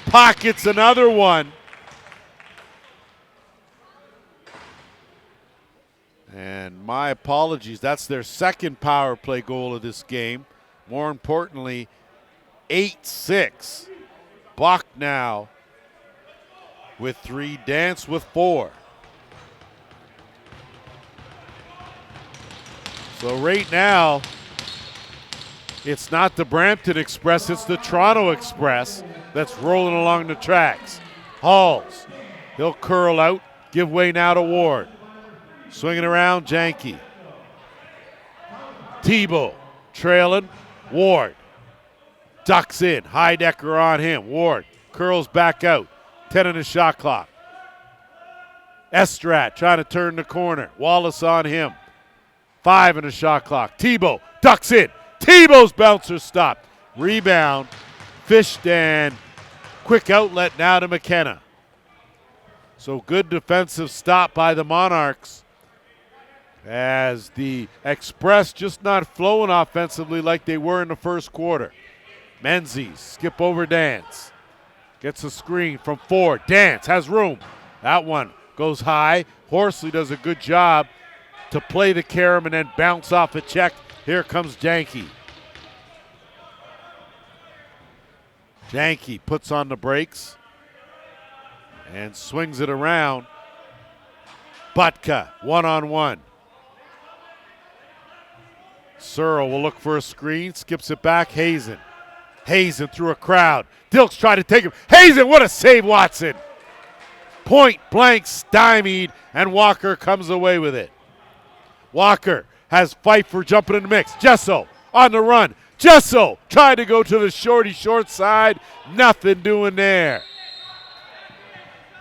Pockets another one. And my apologies, that's their second power play goal of this game. More importantly, 8-6. Buck now with 3, Dance with 4. So right now, it's not the Brampton Express, it's the Toronto Express that's rolling along the tracks. Halls, he'll curl out, give way now to Ward. Swinging around, Janke. Tebow trailing, Ward. Ducks in, Heidecker on him. Ward curls back out, 10 in the shot clock. Estrat trying to turn the corner. Wallace on him, 5 in the shot clock. Tebow ducks in. Tebow's bouncer stopped. Rebound, fished and quick outlet now to McKenna. So good defensive stop by the Monarchs as the Express just not flowing offensively like they were in the first quarter. Menzies, skip over Dance. Gets a screen from 4. Dance has room. That one goes high. Horsley does a good job to play the carom and then bounce off a check. Here comes Janke. Janke puts on the brakes and swings it around. Butka, one-on-one. Searle will look for a screen, skips it back. Hazen. Hazen through a crowd. Dilks tried to take him. Hazen, what a save, Watson. Point blank stymied, and Walker comes away with it. Walker has Pfeiffer jumping in the mix. Gesso on the run. Gesso tried to go to the short side. Nothing doing there.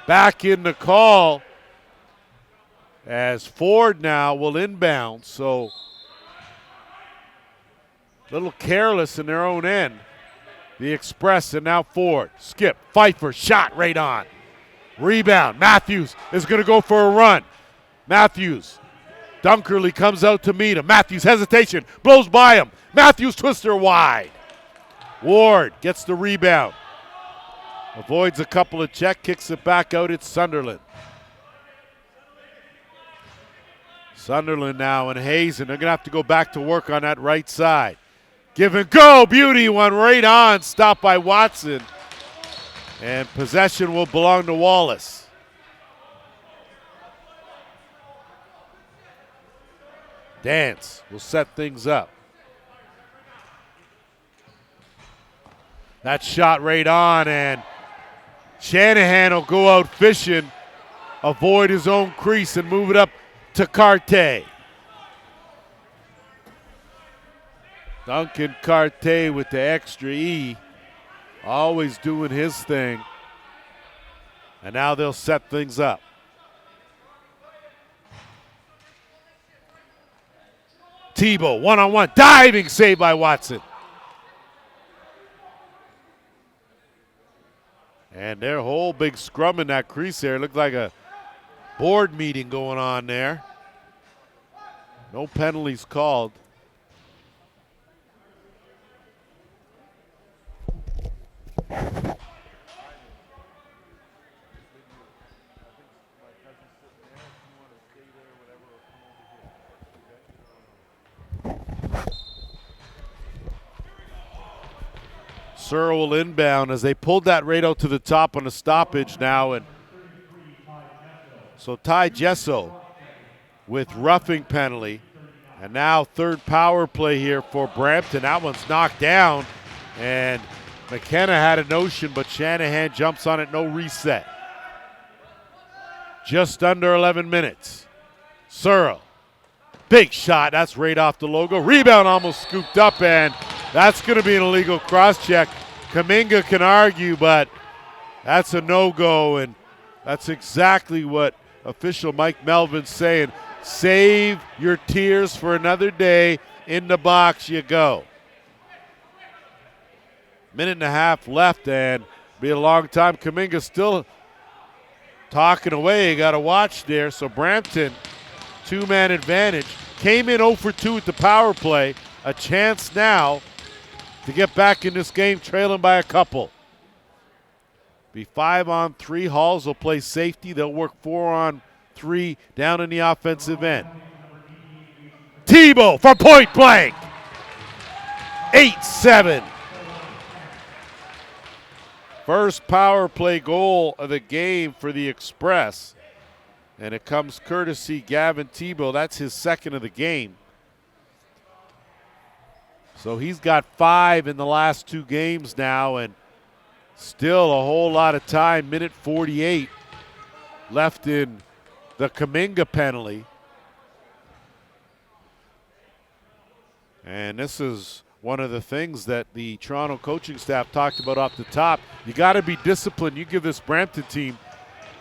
Back in the call as Ford now will inbound. So a little careless in their own end. The Express and now Ford. Skip. Pfeiffer shot right on. Rebound. Matthews is going to go for a run. Matthews. Dunkerley comes out to meet him. Matthews hesitation. Blows by him. Matthews twister wide. Ward gets the rebound. Avoids a couple of check. Kicks it back out. It's Sunderland. Sunderland now and Hazen. They're going to have to go back to work on that right side. Give and go. Beauty one right on. Stopped by Watson. And possession will belong to Wallace. Dance will set things up. That shot right on, and Shanahan will go out fishing, avoid his own crease, and move it up to Carte. Duncan Carte with the extra E, always doing his thing. And now they'll set things up. Tebow, one-on-one, diving save by Watson. And their whole big scrum in that crease there looked like a board meeting going on there. No penalties called. Searle will inbound as they pulled that right out to the top on a stoppage now. And so Ty Gesso with roughing penalty. And now third power play here for Brampton. That one's knocked down. And McKenna had a notion, but Shanahan jumps on it, no reset. Just under 11 minutes. Searle, big shot, that's right off the logo. Rebound almost scooped up, and That's going to be an illegal cross-check. Kuminga can argue, but that's a no-go, and that's exactly what official Mike Melvin's saying. Save your tears for another day. In the box you go. Minute and a half left, and be a long time. Kuminga still talking away. You got to watch there. So Brampton, two-man advantage. Came in 0 for 2 with the power play. A chance now to get back in this game, trailing by a couple. Be 5-on-3. Halls will play safety. They'll work 4-on-3 down in the offensive end. Tebow for point blank. 8-7. First power play goal of the game for the Express. And it comes courtesy Gavin Tebow. That's his second of the game. So he's got 5 in the last 2 games now, and still a whole lot of time. Minute 48 left in the Kuminga penalty. And this is one of the things that the Toronto coaching staff talked about off the top. You got to be disciplined. You give this Brampton team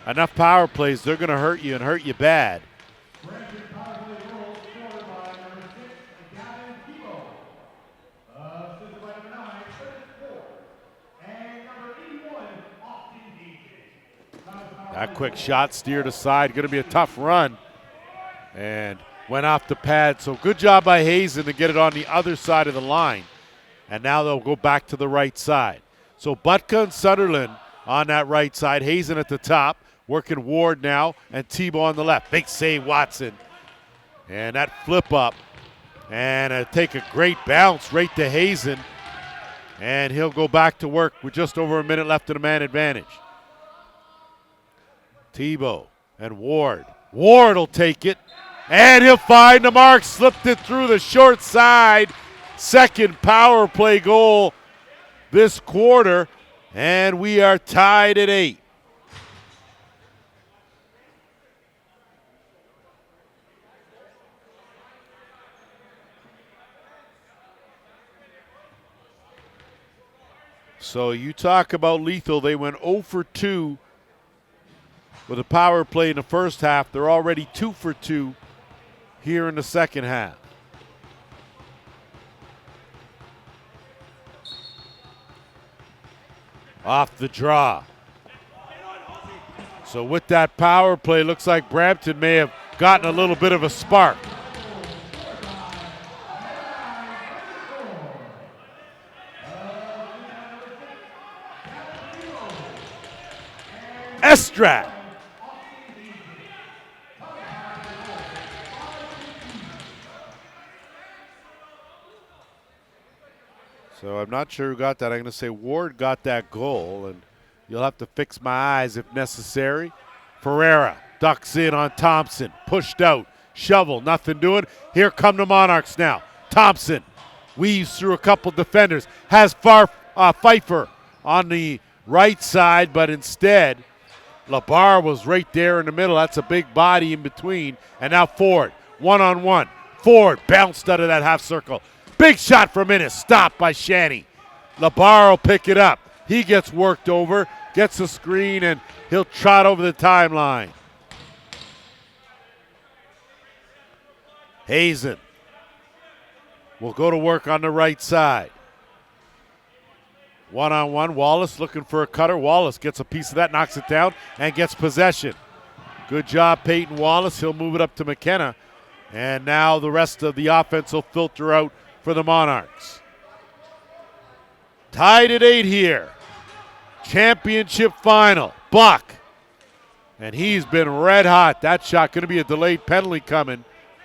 enough power plays, they're going to hurt you and hurt you bad. Brampton power play goal scored by number 6, Gavin Tebow. Assisted by number 9, Curtis Ford. And number 81, Austin DJ. That quick shot steered aside. Going to be a tough run. And went off the pad. So good job by Hazen to get it on the other side of the line. And now they'll go back to the right side. So Butka and Sutherland on that right side. Hazen at the top. Working Ward now. And Tebow on the left. Big save, Watson. And that flip up. And take a great bounce right to Hazen. And he'll go back to work with just over a minute left in the man advantage. Tebow and Ward. Ward will take it. And he'll find the mark. Slipped it through the short side. Second power play goal this quarter. And we are tied at 8. So you talk about lethal. They went 0 for 2 with a power play in the first half. They're already 2 for 2 here in the second half. Off the draw. So with that power play, looks like Brampton may have gotten a little bit of a spark. Estrad. So I'm not sure who got that. I'm going to say Ward got that goal, and you'll have to fix my eyes if necessary. Ferreira ducks in on Thompson. Pushed out. Shovel. Nothing doing. Here come the Monarchs now. Thompson weaves through a couple defenders. Has Pfeiffer on the right side, but instead LeBar was right there in the middle. That's a big body in between. And now Ford, one-on-one. Ford bounced out of that half circle. Big shot from Innes, stopped by Shanny. LeBar will pick it up. He gets worked over, gets a screen, and he'll trot over the timeline. Hazen will go to work on the right side. One-on-one, Wallace looking for a cutter. Wallace gets a piece of that, knocks it down, and gets possession. Good job, Peyton Wallace. He'll move it up to McKenna. And now the rest of the offense will filter out for the Monarchs. Tied at 8 here. Championship final. Buck. And he's been red hot. That shot going to be a delayed penalty coming.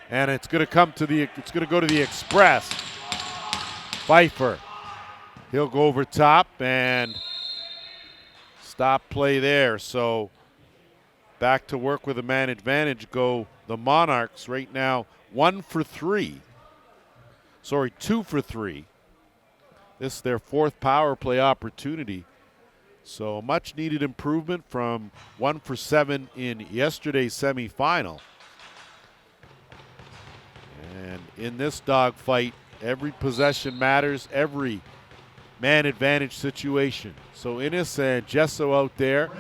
And it's going to go to the Express. Pfeiffer. He'll go over top and stop play there. So back to work with a man advantage go the Monarchs right now. 2 for 3. This is their 4th power play opportunity. So much needed improvement from 1 for 7 in yesterday's semifinal. And in this dogfight, Every possession matters, every man advantage situation. So Innes and Gesso out there,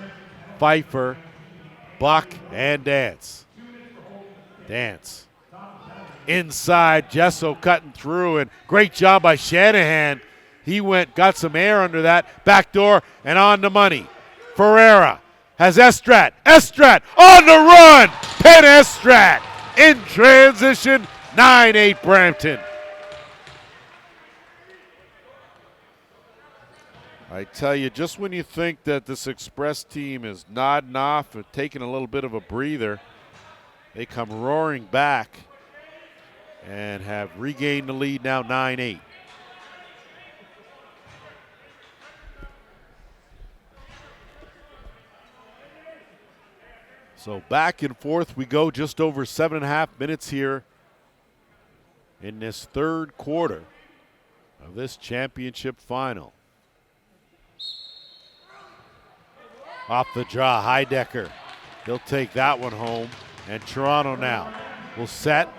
Pfeiffer, Buck, and Dance. Dance. Inside, Gesso cutting through, and great job by Shanahan. He got some air under that back door and on the money. Ferreira has Estrat. Estrat on the run. Penn Estrat in transition. 9-8 Brampton. I tell you, just when you think that this Express team is nodding off and taking a little bit of a breather, they come roaring back and have regained the lead now 9-8. So back and forth we go, just over 7.5 minutes here in this third quarter of this championship final. Off the draw, Heidecker. He'll take that one home. And Toronto now will set.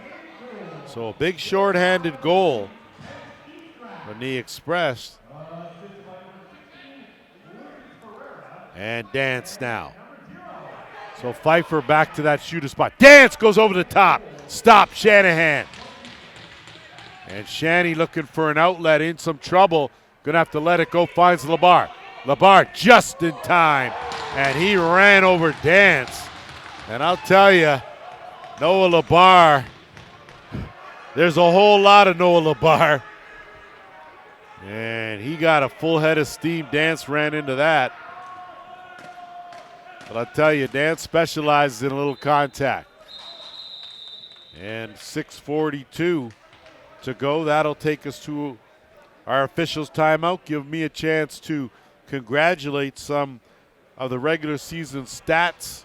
So a big shorthanded goal from the Express. And Dance now. So Pfeiffer back to that shooter spot. Dance goes over the top. Stop Shanahan. And Shanny looking for an outlet, in some trouble. Gonna have to let it go, finds LeBar. LeBar just in time. And he ran over Dance. And I'll tell you, Noah LeBar, there's a whole lot of Noah LeBar. And he got a full head of steam. Dance ran into that. But I'll tell you, Dance specializes in a little contact. And 6:42 to go. That'll take us to our officials' timeout. Give me a chance to congratulate some of the regular season stats.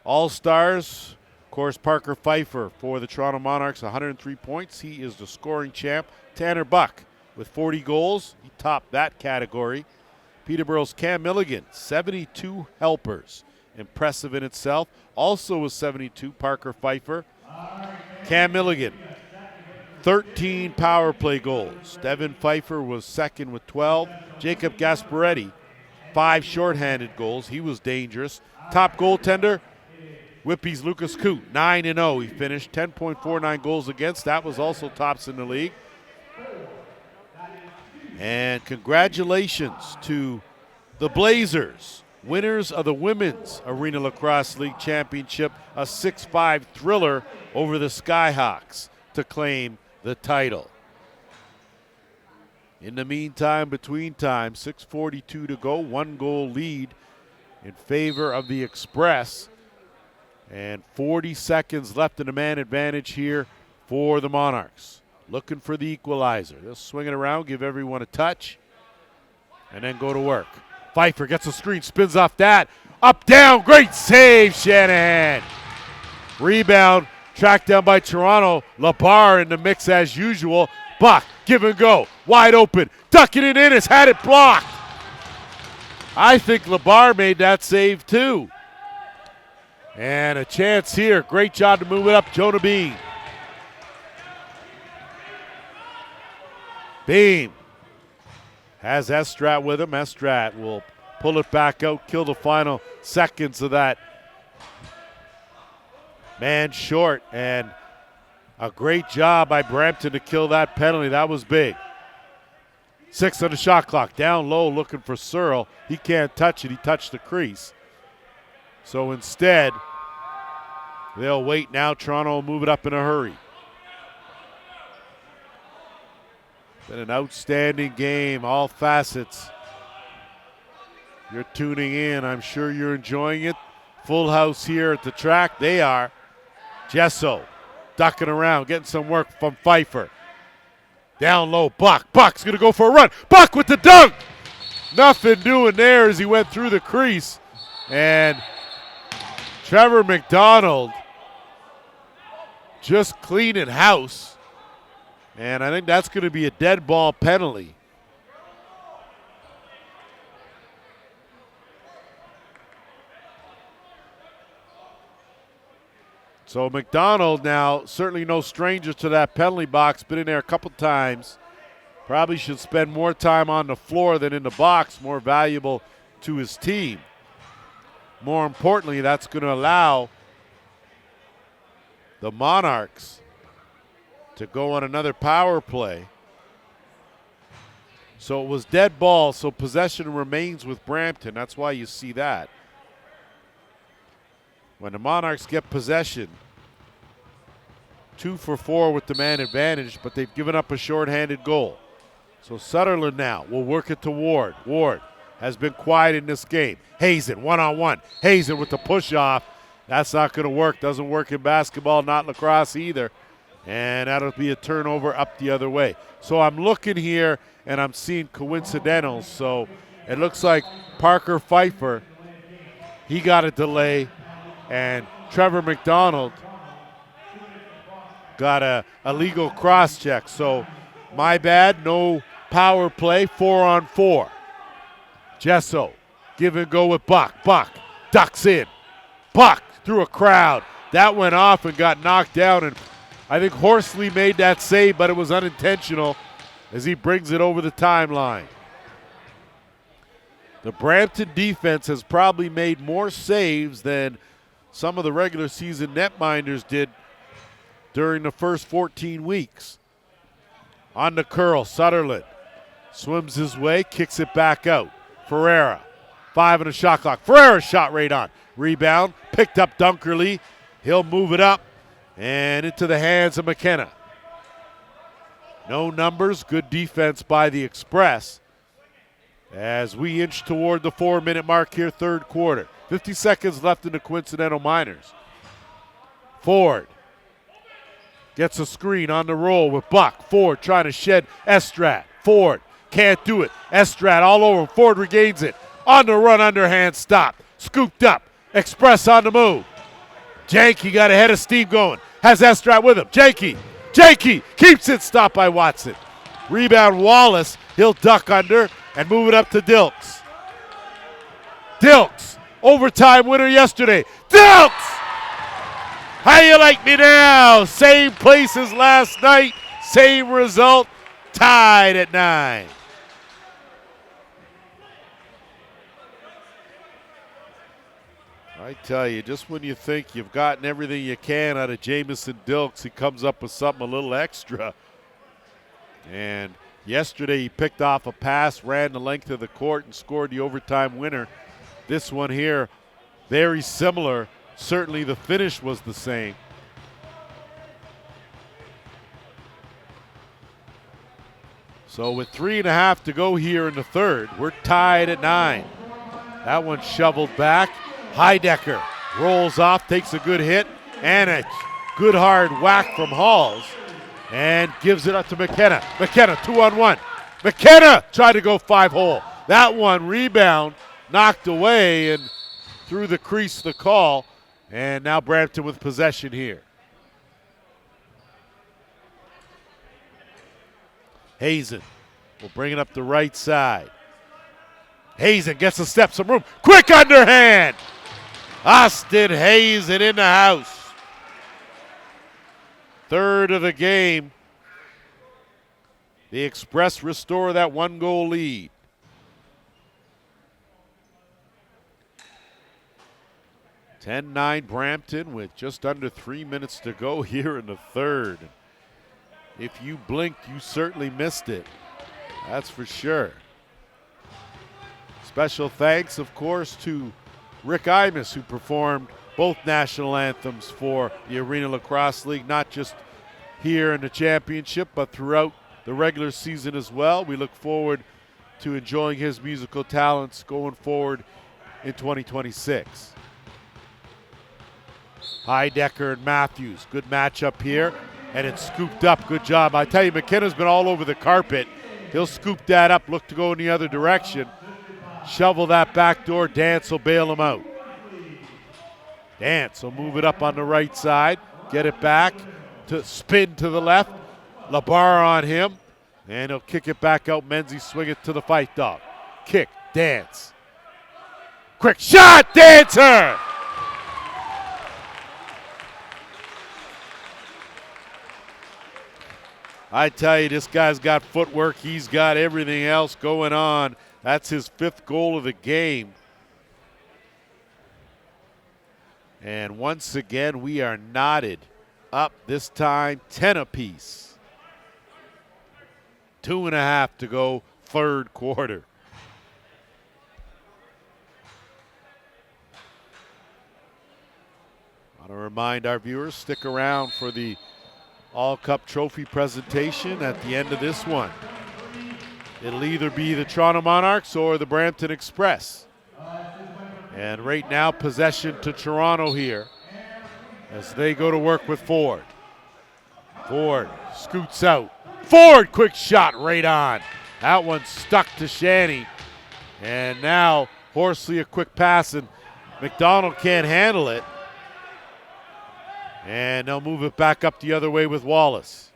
All-Stars, of course, Parker Pfeiffer for the Toronto Monarchs, 103 points. He is the scoring champ. Tanner Buck with 40 goals. He topped that category. Peterborough's Cam Milligan, 72 helpers. Impressive in itself. Also with 72, Parker Pfeiffer. Cam Milligan, 13 power play goals. Devin Pfeiffer was second with 12. Jacob Gasparetti, 5 shorthanded goals. He was dangerous. Top goaltender, Whippy's Lucas Coote, 9-0. He finished 10.49 goals against. That was also tops in the league. And congratulations to the Blazers, winners of the Women's Arenalacrosse League Championship, a 6-5 thriller over the Skyhawks to claim the title. In the meantime, between time, 6:42 to go, 1-goal lead in favor of the Express. And 40 seconds left in the man advantage here for the Monarchs. Looking for the equalizer. They'll swing it around, give everyone a touch, and then go to work. Pfeiffer gets a screen, spins off that. Up, down, great save, Shanahan. Rebound, tracked down by Toronto. LeBar in the mix as usual. Buck, give and go, wide open. Ducking it in, has had it blocked. I think LeBar made that save too. And a chance here. Great job to move it up, Jonah Beam. Beam has Estrat with him. Estrat will pull it back out, kill the final seconds of that man short. And a great job by Brampton to kill that penalty. That was big. 6 on the shot clock. Down low looking for Searle. He can't touch it. He touched the crease. So instead, they'll wait now. Toronto will move it up in a hurry. Been an outstanding game, all facets. You're tuning in. I'm sure you're enjoying it. Full house here at the track. They are. Gesso ducking around, getting some work from Pfeiffer. Down low, Buck. Buck's going to go for a run. Buck with the dunk. Nothing doing there as he went through the crease. And Trevor McDonald just cleaning house. And I think that's going to be a dead ball penalty. So McDonald now, certainly no stranger to that penalty box, been in there a couple times. Probably should spend more time on the floor than in the box, more valuable to his team. More importantly, that's going to allow the Monarchs to go on another power play. So it was dead ball, so possession remains with Brampton. That's why you see that. When the Monarchs get possession, 2 for 4 with the man advantage, but they've given up a shorthanded goal. So Sutherland now will work it to Ward. Ward has been quiet in this game. Hazen, one-on-one. Hazen with the push-off. That's not going to work. Doesn't work in basketball, not lacrosse either. And that'll be a turnover up the other way. So I'm looking here, and I'm seeing coincidentals. So it looks like Parker Pfeiffer, he got a delay, and Trevor McDonald got a legal cross-check. So my bad, no power play, 4-on-4. Gesso, give and go with Buck. Buck ducks in. Buck through a crowd. That went off and got knocked down, and I think Horsley made that save, but it was unintentional as he brings it over the timeline. The Brampton defense has probably made more saves than some of the regular season netminders did during the first 14 weeks. On the curl, Sutherland swims his way, kicks it back out. Ferreira, 5 on the shot clock. Ferreira shot right on. Rebound, picked up Dunkerley. He'll move it up and into the hands of McKenna. No numbers, good defense by the Express as we inch toward the 4-minute mark here, third quarter. 50 seconds left in the Coincidental Miners. Ford gets a screen on the roll with Buck. Ford trying to shed Estrad. Ford can't do it. Estrad all over him. Ford regains it. On the run, underhand stop. Scooped up. Express on the move. Janke got ahead of Steve going. Has Estrad with him. Janke keeps it. Stopped by Watson. Rebound Wallace. He'll duck under and move it up to Dilks. Dilks, overtime winner yesterday. Dilks! How you like me now? Same place as last night. Same result. Tied at 9. I tell you, just when you think you've gotten everything you can out of Jamison Dilks, he comes up with something a little extra. And yesterday he picked off a pass, ran the length of the court, and scored the overtime winner. This one here, very similar. Certainly the finish was the same. So with 3.5 to go here in the third, we're tied at 9. That one shoveled back. Heidecker rolls off, takes a good hit, and a good hard whack from Halls, and gives it up to McKenna. McKenna, 2-on-1. McKenna tried to go 5-hole. That one rebound, knocked away, and through the crease the call, and now Brampton with possession here. Hazen will bring it up the right side. Hazen gets a step, some room. Quick underhand! Austin Hazen in the house. Third of the game. The Express restore that 1-goal lead. (10-9) Brampton with just under 3 minutes to go here in the third. If you blinked, you certainly missed it. That's for sure. Special thanks, of course, to Rick Imus, who performed both national anthems for the Arenalacrosse League, not just here in the championship, but throughout the regular season as well. We look forward to enjoying his musical talents going forward in 2026. Heidecker and Matthews, good matchup here, and it's scooped up, good job. I tell you, McKenna's been all over the carpet. He'll scoop that up, look to go in the other direction. Shovel that back door, Dance will bail him out. Dance will move it up on the right side, get it back, to spin to the left. LaBarre on him, and he'll kick it back out. Menzie swing it to the fight dog. Kick, Dance. Quick shot, Dancer! I tell you, this guy's got footwork. He's got everything else going on. That's his 5th goal of the game. And once again, we are knotted up, this time 10 apiece. 2.5 to go, 3rd quarter. I want to remind our viewers, stick around for the All-Cup trophy presentation at the end of this one. It'll either be the Toronto Monarchs or the Brampton Express. And right now, possession to Toronto here as they go to work with Ford. Ford scoots out. Ford, quick shot right on. That one stuck to Shanny. And now Horsley a quick pass, and McDonald can't handle it. And they'll move it back up the other way with Wallace.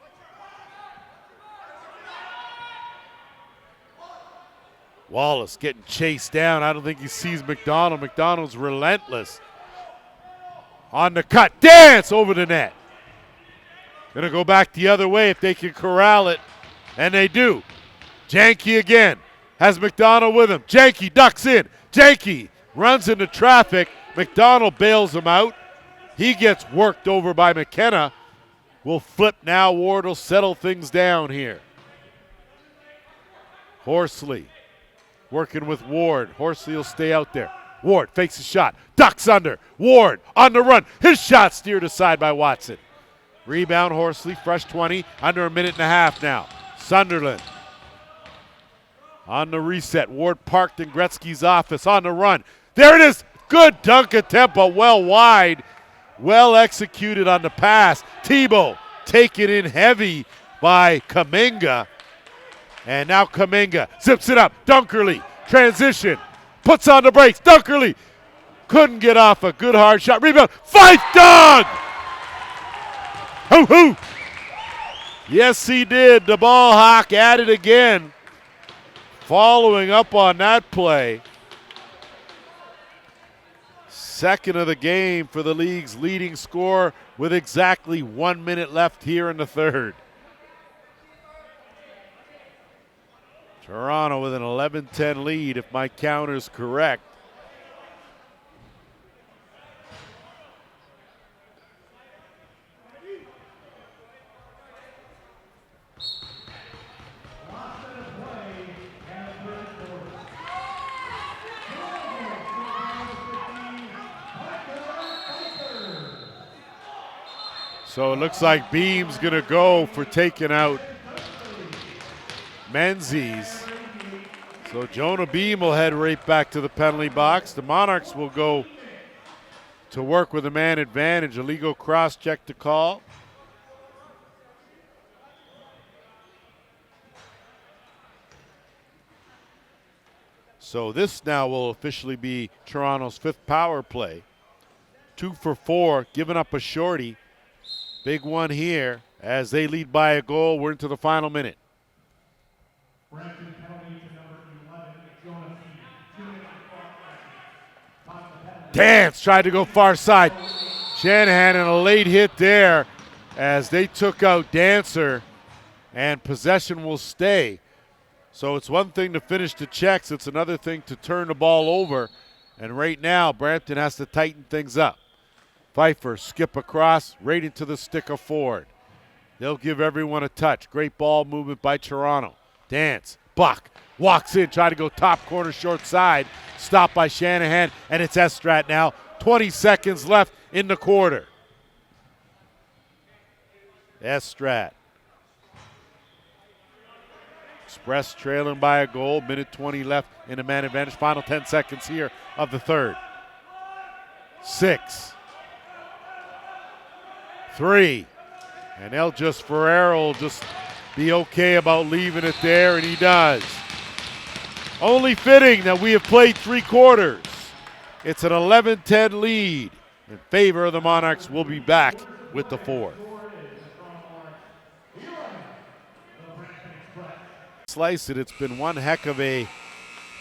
Wallace getting chased down. I don't think he sees McDonald. McDonald's relentless. On the cut. Dance over the net. Gonna go back the other way if they can corral it. And they do. Janke again. Has McDonald with him. Janke ducks in. Janke runs into traffic. McDonald bails him out. He gets worked over by McKenna. We'll flip now. Ward will settle things down here. Horsley working with Ward. Horsley will stay out there. Ward fakes a shot. Ducks under. Ward on the run. His shot steered aside by Watson. Rebound Horsley. Fresh 20. Under a minute and a half now. Sunderland on the reset. Ward parked in Gretzky's office. On the run. There it is. Good dunk attempt, but well wide. Well executed on the pass. Tebow taken in heavy by Kuminga. And now Kuminga zips it up. Dunkerley, transition, puts on the brakes. Dunkerley couldn't get off a good hard shot. Rebound, Fife dog! Hoo-hoo! Yes, he did. The ball hawk at it again. Following up on that play. Second of the game for the league's leading scorer with exactly 1 minute left here in the third. Toronto with an 11-10 lead, if my count is correct. So it looks like Beam's going to go for taking out Menzies. So Jonah Beam will head right back to the penalty box. The Monarchs will go to work with a man advantage. A legal cross check to call. So this now will officially be Toronto's 5th power play. 2 for 4, giving up a shorty. Big one here as they lead by a goal. We're into the final minute. Brampton penalty to number 11, Jonah. Dance tried to go far side. Shanahan and a late hit there as they took out Dancer, and possession will stay. So it's one thing to finish the checks. It's another thing to turn the ball over. And right now, Brampton has to tighten things up. Pfeiffer skip across right into the stick of Ford. They'll give everyone a touch. Great ball movement by Toronto. Dance. Buck walks in, try to go top corner short side. Stopped by Shanahan, and it's Estrat now. 20 seconds left in the quarter. Estrat. Express trailing by a goal. Minute 20 left in the man advantage. Final 10 seconds here of the third. 6. 3, and El just Ferrero will just be okay about leaving it there, and he does. Only fitting that we have played 3 quarters. It's an 11-10 lead in favor of the Monarchs. We'll be back with the 4th. Slice it. It's been one heck of a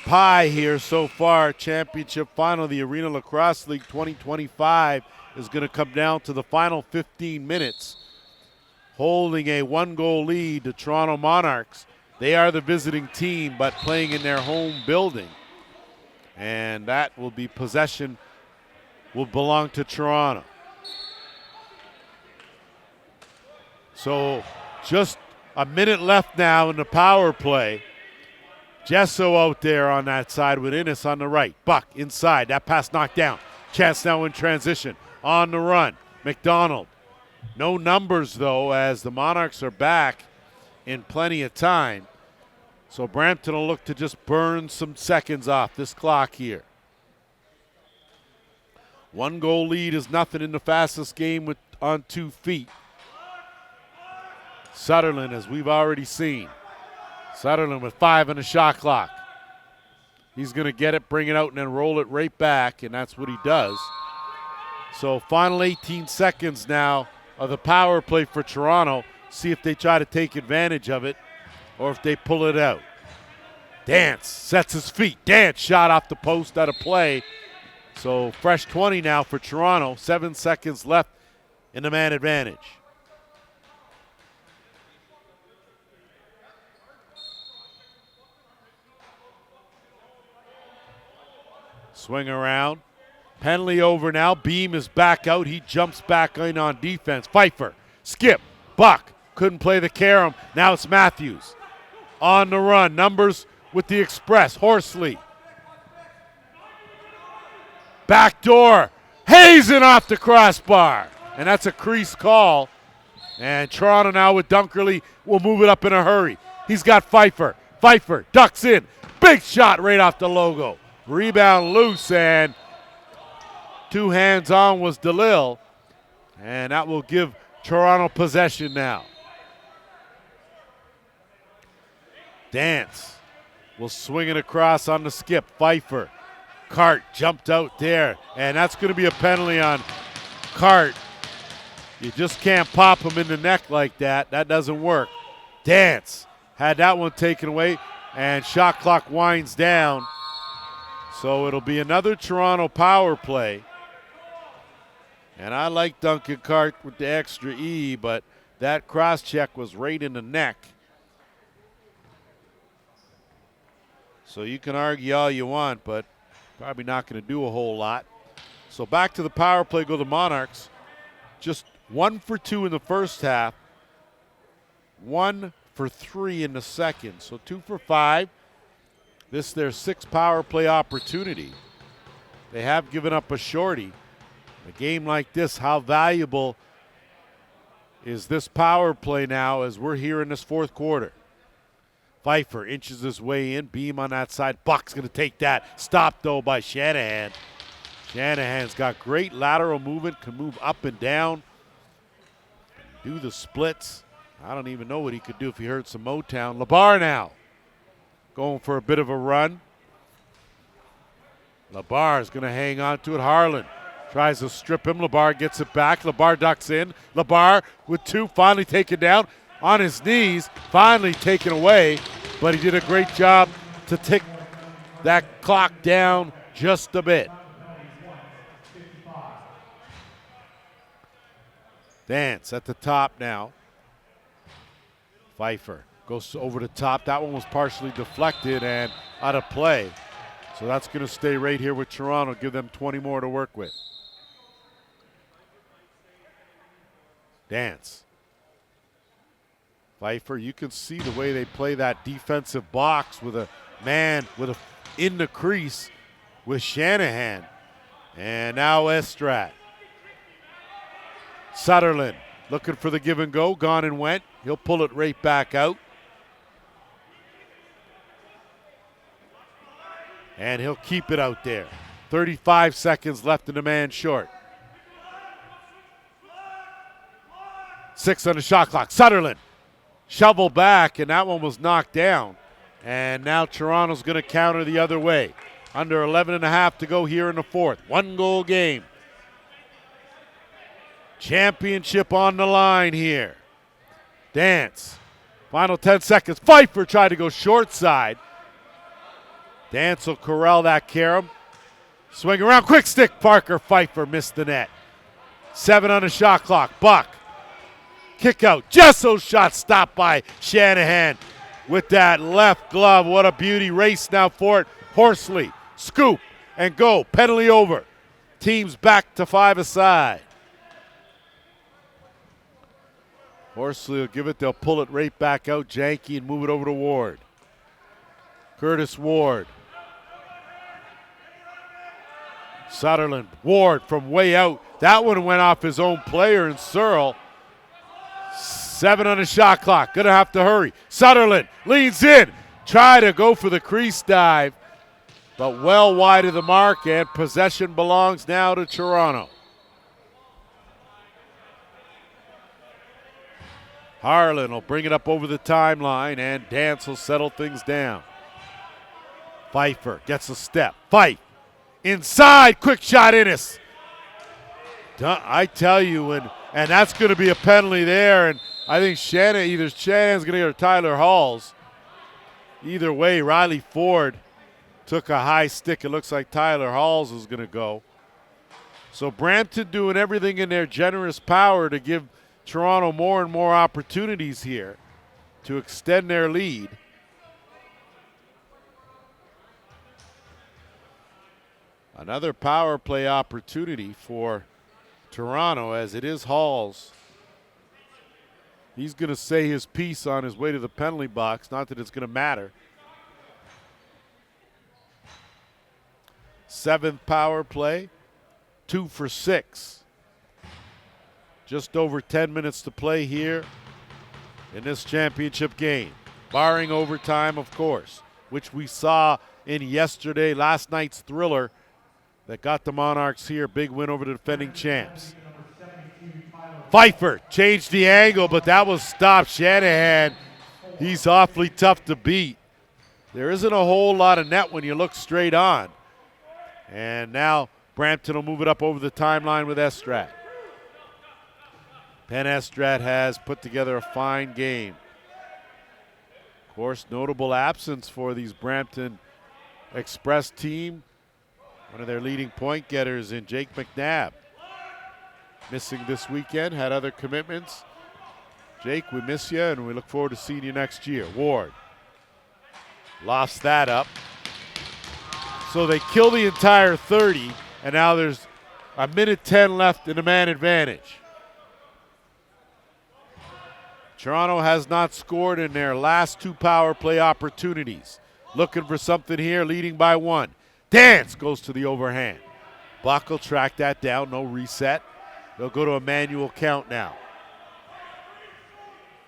pie here so far. Championship final, the Arenalacrosse League 2025 is going to come down to the final 15 minutes. holding a 1-goal lead to Toronto Monarchs. They are the visiting team, but playing in their home building. And that will be possession, will belong to Toronto. So just a minute left now in the power play. Gesso out there on that side with Innes on the right. Buck inside. That pass knocked down. Chance now in transition. On the run. McDonald. No numbers, though, as the Monarchs are back in plenty of time. So Brampton will look to just burn some seconds off this clock here. 1-goal lead is nothing in the fastest game on 2 feet. Sutherland, as we've already seen. Sutherland with 5 on the shot clock. He's going to get it, bring it out, and then roll it right back, and that's what he does. So final 18 seconds now of the power play for Toronto. See if they try to take advantage of it or if they pull it out. Dance sets his feet. Dance shot off the post out of play. So fresh 20 now for Toronto. 7 seconds left in the man advantage. Swing around. Penalty over now. Beam is back out. He jumps back in on defense. Pfeiffer. Skip. Buck. Couldn't play the carom. Now it's Matthews. On the run. Numbers with the Express. Horsley. Back door. Hazen off the crossbar. And that's a crease call. And Toronto now with Dunkerley will move it up in a hurry. He's got Pfeiffer. Pfeiffer ducks in. Big shot right off the logo. Rebound loose, and 2 hands on was DeLille. And that will give Toronto possession now. Dance will swing it across on the skip. Pfeiffer. Cart jumped out there, and that's going to be a penalty on Cart. You just can't pop him in the neck like that. That doesn't work. Dance had that one taken away, and shot clock winds down. So it'll be another Toronto power play. And I like Duncan Cart with the extra E, but that cross check was right in the neck. So you can argue all you want, but probably not going to do a whole lot. So back to the power play go the Monarchs. Just 1 for 2 in the first half. 1 for 3 in the second. So 2 for 5. This is their 6th power play opportunity. They have given up a shorty. A game like this, how valuable is this power play now as we're here in this 4th quarter? Pfeiffer inches his way in. Beam on that side. Buck's going to take that. Stopped, though, by Shanahan. Shanahan's got great lateral movement, can move up and down, do the splits. I don't even know what he could do if he heard some Motown. LeBar now going for a bit of a run. LeBar is going to hang on to it. Harlan tries to strip him. LeBar gets it back. LeBar ducks in. LeBar with 2, finally taken down on his knees, finally taken away, but he did a great job to tick that clock down just a bit. Dance at the top now. Pfeiffer goes over the top. That one was partially deflected and out of play. So that's going to stay right here with Toronto, give them 20 more to work with. Dance. Pfeiffer, you can see the way they play that defensive box with a man in the crease with Shanahan. And now Estrat. Sutherland looking for the give and go, gone and went. He'll pull it right back out. And he'll keep it out there. 35 seconds left in the man short. 6 on the shot clock. Sutherland shovel back, and that one was knocked down. And now Toronto's going to counter the other way. Under 11 and a half to go here in the 4th. 1-goal game. Championship on the line here. Dance. Final 10 seconds. Pfeiffer tried to go short side. Dance will corral that carom. Swing around. Quick stick. Parker Pfeiffer missed the net. 7 on the shot clock. Buck Kick out. Jesso's shot stopped by Shanahan with that left glove. What a beauty. Race now for it. Horsley, scoop and go. Penalty over. Teams back to 5-a-side. Horsley will give it. They'll pull it right back out. Janke and move it over to Ward. Curtis Ward. Sutherland. Ward from way out. That one went off his own player, and Searle. 7 on the shot clock. Gonna have to hurry. Sutherland leans in. Try to go for the crease dive, but well wide of the mark, and possession belongs now to Toronto. Harlan will bring it up over the timeline, and Dance will settle things down. Pfeiffer gets a step. Fife inside, quick shot, Innes. I tell you, and that's going to be a penalty there, and I think either Shanahan's going to get or Tyler Halls. Either way, Riley Ford took a high stick. It looks like Tyler Halls is going to go. So Brampton doing everything in their generous power to give Toronto more and more opportunities here to extend their lead. Another power play opportunity for Toronto, as it is Halls. He's going to say his piece on his way to the penalty box. Not that it's going to matter. 7th power play, 2 for 6. Just over 10 minutes to play here in this championship game. Barring overtime, of course, which we saw in last night's thriller that got the Monarchs here. Big win over the defending champs. Pfeiffer changed the angle, but that was stopped. Shanahan, he's awfully tough to beat. There isn't a whole lot of net when you look straight on. And now Brampton will move it up over the timeline with Estrat. Penn Estrat has put together a fine game. Of course, notable absence for these Brampton Express team. One of their leading point getters in Jake McNabb. Missing this weekend, had other commitments. Jake, we miss you, and we look forward to seeing you next year. Ward lost that up. So they kill the entire 30, and now there's a minute 10 left in the man advantage. Toronto has not scored in their last 2 power play opportunities. Looking for something here, leading by 1. Dance goes to the overhand. Buck will track that down, no reset. They'll go to a manual count now.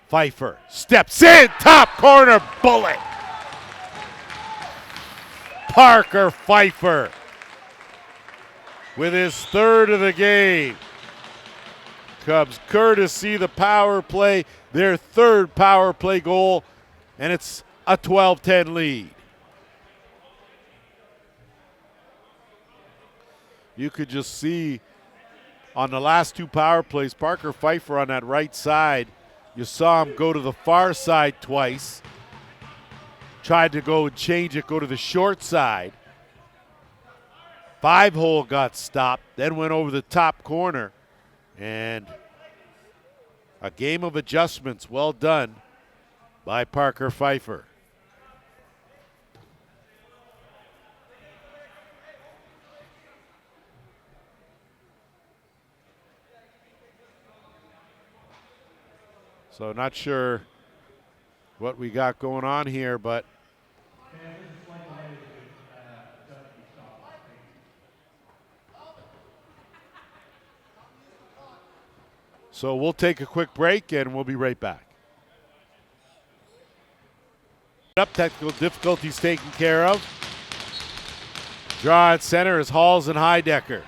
Pfeiffer steps in, top corner bullet. Parker Pfeiffer with his 3rd of the game. Cubs courtesy the power play, their 3rd power play goal, and it's a 12-10 lead. You could just see on the last 2 power plays, Parker Pfeiffer on that right side, you saw him go to the far side twice. Tried to go and change it, go to the short side. 5-hole got stopped, then went over the top corner. And a game of adjustments, well done by Parker Pfeiffer. So not sure what we got going on here, but so we'll take a quick break and we'll be right back. Technical difficulties taken care of. Draw at center is Halls and Heidecker.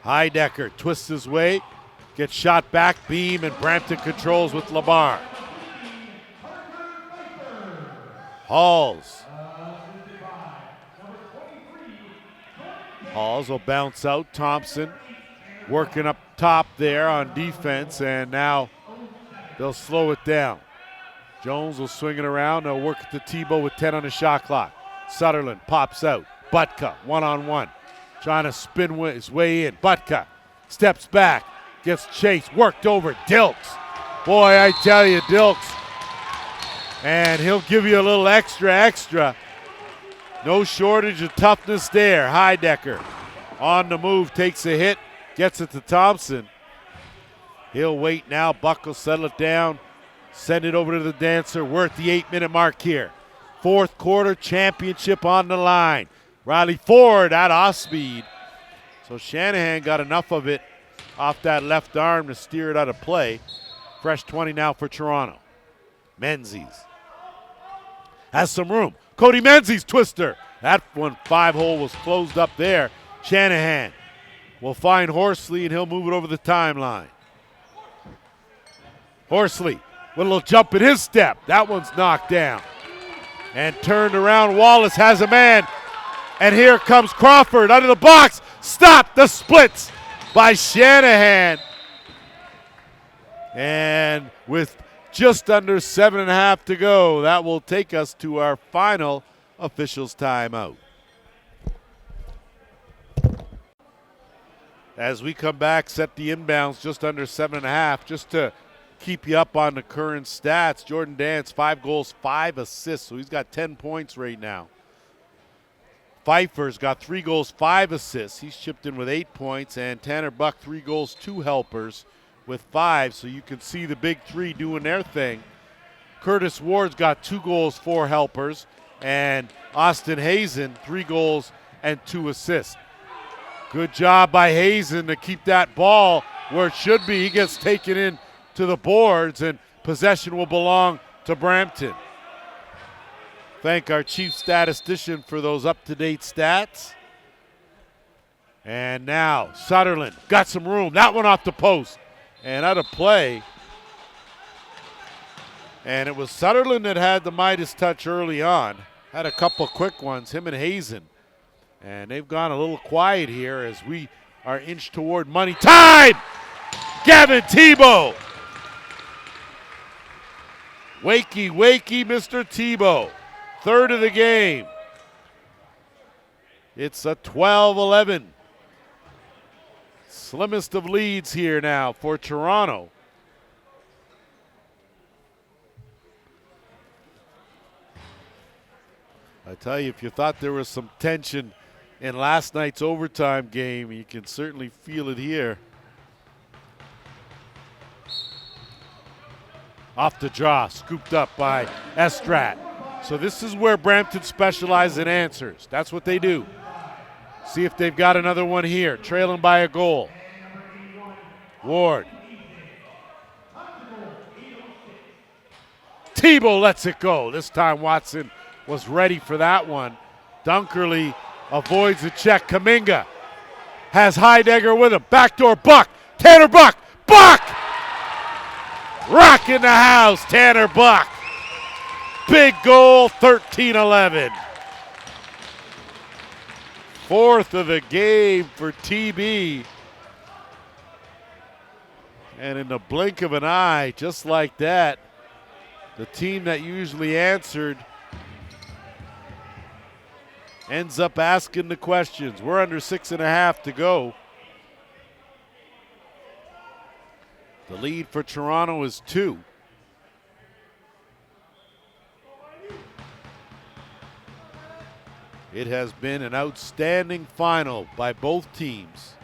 Heidecker twists his way, gets shot back, beam, and Brampton controls with Labar. Halls. Halls will bounce out. Thompson working up top there on defense, and now they'll slow it down. Jones will swing it around. They'll work at the Tebow with 10 on the shot clock. Sutherland pops out. Butka, one-on-one. Trying to spin his way in. Butka steps back. gets chased, worked over, Dilks. Boy, I tell you, Dilks. And he'll give you a little extra. No shortage of toughness there. Heidecker on the move, takes a hit, gets it to Thompson. He'll wait now. Buck will settle it down, send it over to the dancer. We're at the 8-minute mark here. Fourth quarter, championship on the line. Riley Ford at off speed. So Shanahan got enough of it off that left arm to steer it out of play. Fresh 20 now for Toronto. Menzies has some room. Cody Menzies twister. That one 5-hole was closed up there. Shanahan will find Horsley and he'll move it over the timeline. Horsley with a little jump in his step. That one's knocked down. And turned around. Wallace has a man. And here comes Crawford under the box. Stop the splits by Shanahan. And with just under 7.5 to go, that will take us to our final officials timeout. As we come back, set the inbounds just under 7.5, just to keep you up on the current stats. Jordan Dance, 5 goals, 5 assists, so he's got 10 points right now. Pfeiffer's got 3 goals, 5 assists. He's chipped in with 8 points, and Tanner Buck, 3 goals, 2 helpers with 5, so you can see the big three doing their thing. Curtis Ward's got 2 goals, 4 helpers, and Austin Hazen, 3 goals and 2 assists. Good job by Hazen to keep that ball where it should be. He gets taken in to the boards, and possession will belong to Brampton. Thank our chief statistician for those up-to-date stats. And now Sutherland got some room. That one off the post and out of play. And it was Sutherland that had the Midas touch early on. Had a couple quick ones, him and Hazen. And they've gone a little quiet here as we are inched toward money time. Gavin Tebow. Wakey, Mr. Tebow. Third of the game. It's a 12-11. Slimmest of leads here now for Toronto. I tell you, if you thought there was some tension in last night's overtime game, you can certainly feel it here. Off the draw, scooped up by Estrat. So this is where Brampton specializes in answers. That's what they do. See if they've got another one here, trailing by a goal. Ward. Tebow lets it go. This time Watson was ready for that one. Dunkerley avoids the check. Kaminga has Heidegger with him. Backdoor Buck. Tanner Buck. Buck! Rocking the house, Tanner Buck. Big goal, 13-11. Fourth of the game for TB. And in the blink of an eye, just like that, the team that usually answered ends up asking the questions. We're under 6.5 to go. The lead for Toronto is 2. It has been an outstanding final by both teams.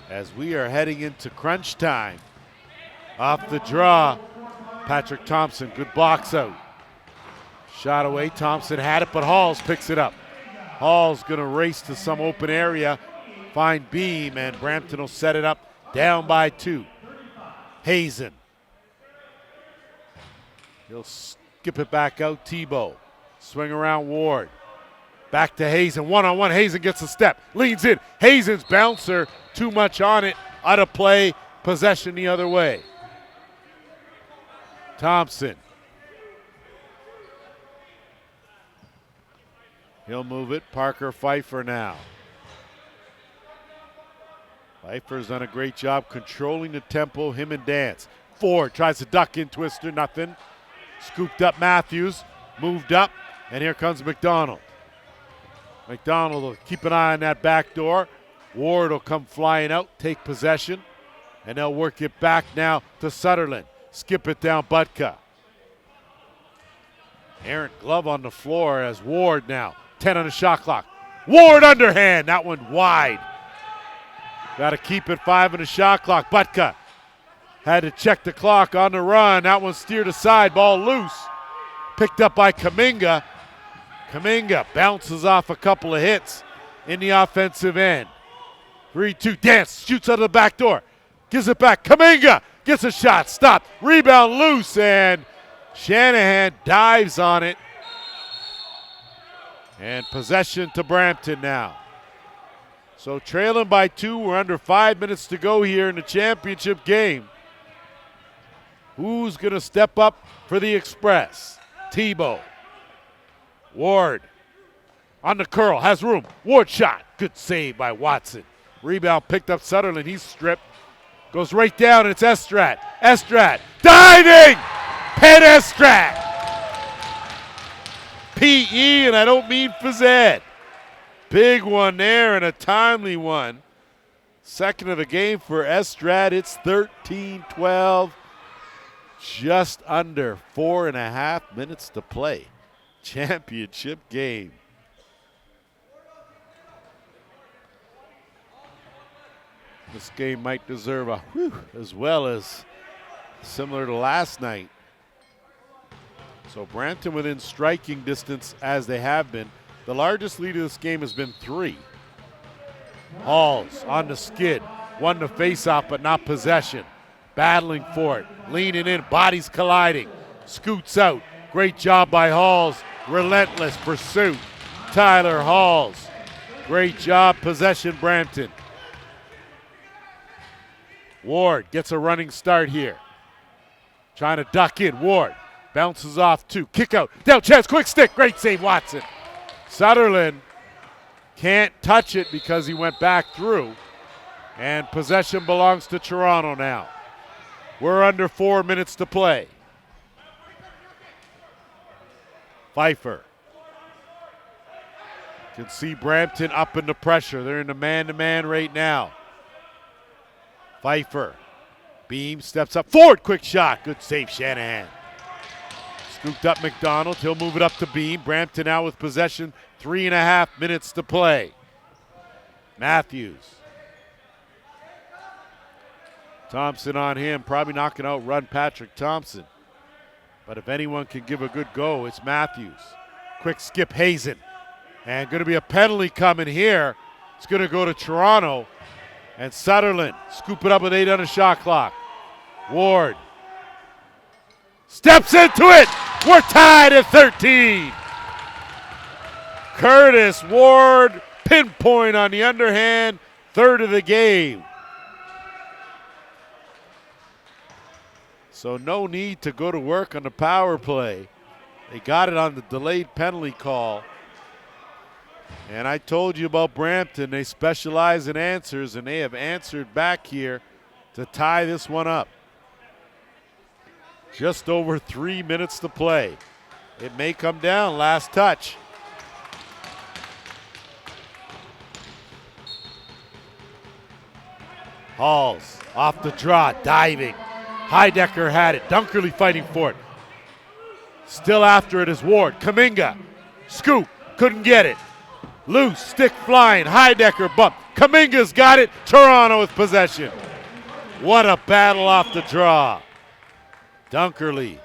As we are heading into crunch time. Off the draw, Patrick Thompson, good box out. Shot away, Thompson had it, but Halls picks it up. Hall's gonna race to some open area, find Beam, and Brampton will set it up, down by 2. Hazen. He'll skip it back out, Tebow. Swing around Ward. Back to Hazen, one-on-one, Hazen gets a step, leans in. Hazen's bouncer, too much on it, out of play, possession the other way. Thompson. He'll move it. Parker Pfeiffer now. Pfeiffer's done a great job controlling the tempo, him and Dance. Ford tries to duck in, twister, nothing. Scooped up Matthews, moved up, and here comes McDonald. McDonald will keep an eye on that back door. Ward will come flying out, take possession, and they'll work it back now to Sutherland. Skip it down Butka. Errant glove on the floor as Ward now. 10 on the shot clock. Ward underhand. That one wide. Got to keep it 5 on the shot clock. Butka had to check the clock on the run. That one steered aside. Ball loose. Picked up by Kuminga. Kuminga bounces off a couple of hits in the offensive end. 3-2. Dance. Shoots out of the back door. Gives it back. Kuminga gets a shot. Stop. Rebound loose. And Shanahan dives on it. And possession to Brampton now. So trailing by 2. We're under 5 minutes to go here in the championship game. Who's going to step up for the Express? Tebow. Ward on the curl. Has room. Ward shot. Good save by Watson. Rebound picked up Sutherland. He's stripped. Goes right down, and it's Estrat. Estrat diving! Penn Estrat! P.E., and I don't mean phys ed. Big one there and a timely one. Second of the game for Estrat. It's 13-12. Just under 4.5 minutes to play. Championship game. This game might deserve a whew as well as similar to last night. So Brampton within striking distance as they have been. The largest lead of this game has been 3. Halls on the skid. Won the faceoff but not possession. Battling for it. Leaning in. Bodies colliding. Scoots out. Great job by Halls. Relentless pursuit. Tyler Halls. Great job. Possession Brampton. Ward gets a running start here. Trying to duck in. Ward bounces off 2. Kick out. Down chance. Quick stick. Great save, Watson. Sutherland can't touch it because he went back through. And possession belongs to Toronto now. We're under 4 minutes to play. Pfeiffer. Can see Brampton up in the pressure. They're in the man-to-man right now. Pfeiffer. Beam steps up. Ford, quick shot. Good save, Shanahan. Scooped up McDonald. He'll move it up to Beam. Brampton now with possession. 3.5 minutes to play. Matthews. Thompson on him. Probably not going to outrun Patrick Thompson. But if anyone can give a good go, it's Matthews. Quick skip, Hazen. And going to be a penalty coming here. It's going to go to Toronto. And Sutherland scoop it up with 8 on the shot clock. Ward steps into it. We're tied at 13. Curtis Ward, pinpoint on the underhand, third of the game. So no need to go to work on the power play. They got it on the delayed penalty call. And I told you about Brampton. They specialize in answers, and they have answered back here to tie this one up. Just over 3 minutes to play. It may come down. Last touch. Halls off the draw, diving. Heidecker had it. Dunkerley fighting for it. Still after it is Ward. Kuminga. Scoop. Couldn't get it. Loose. Stick flying. Heidecker bump. Kuminga's got it. Toronto with possession. What a battle off the draw. Dunkerley.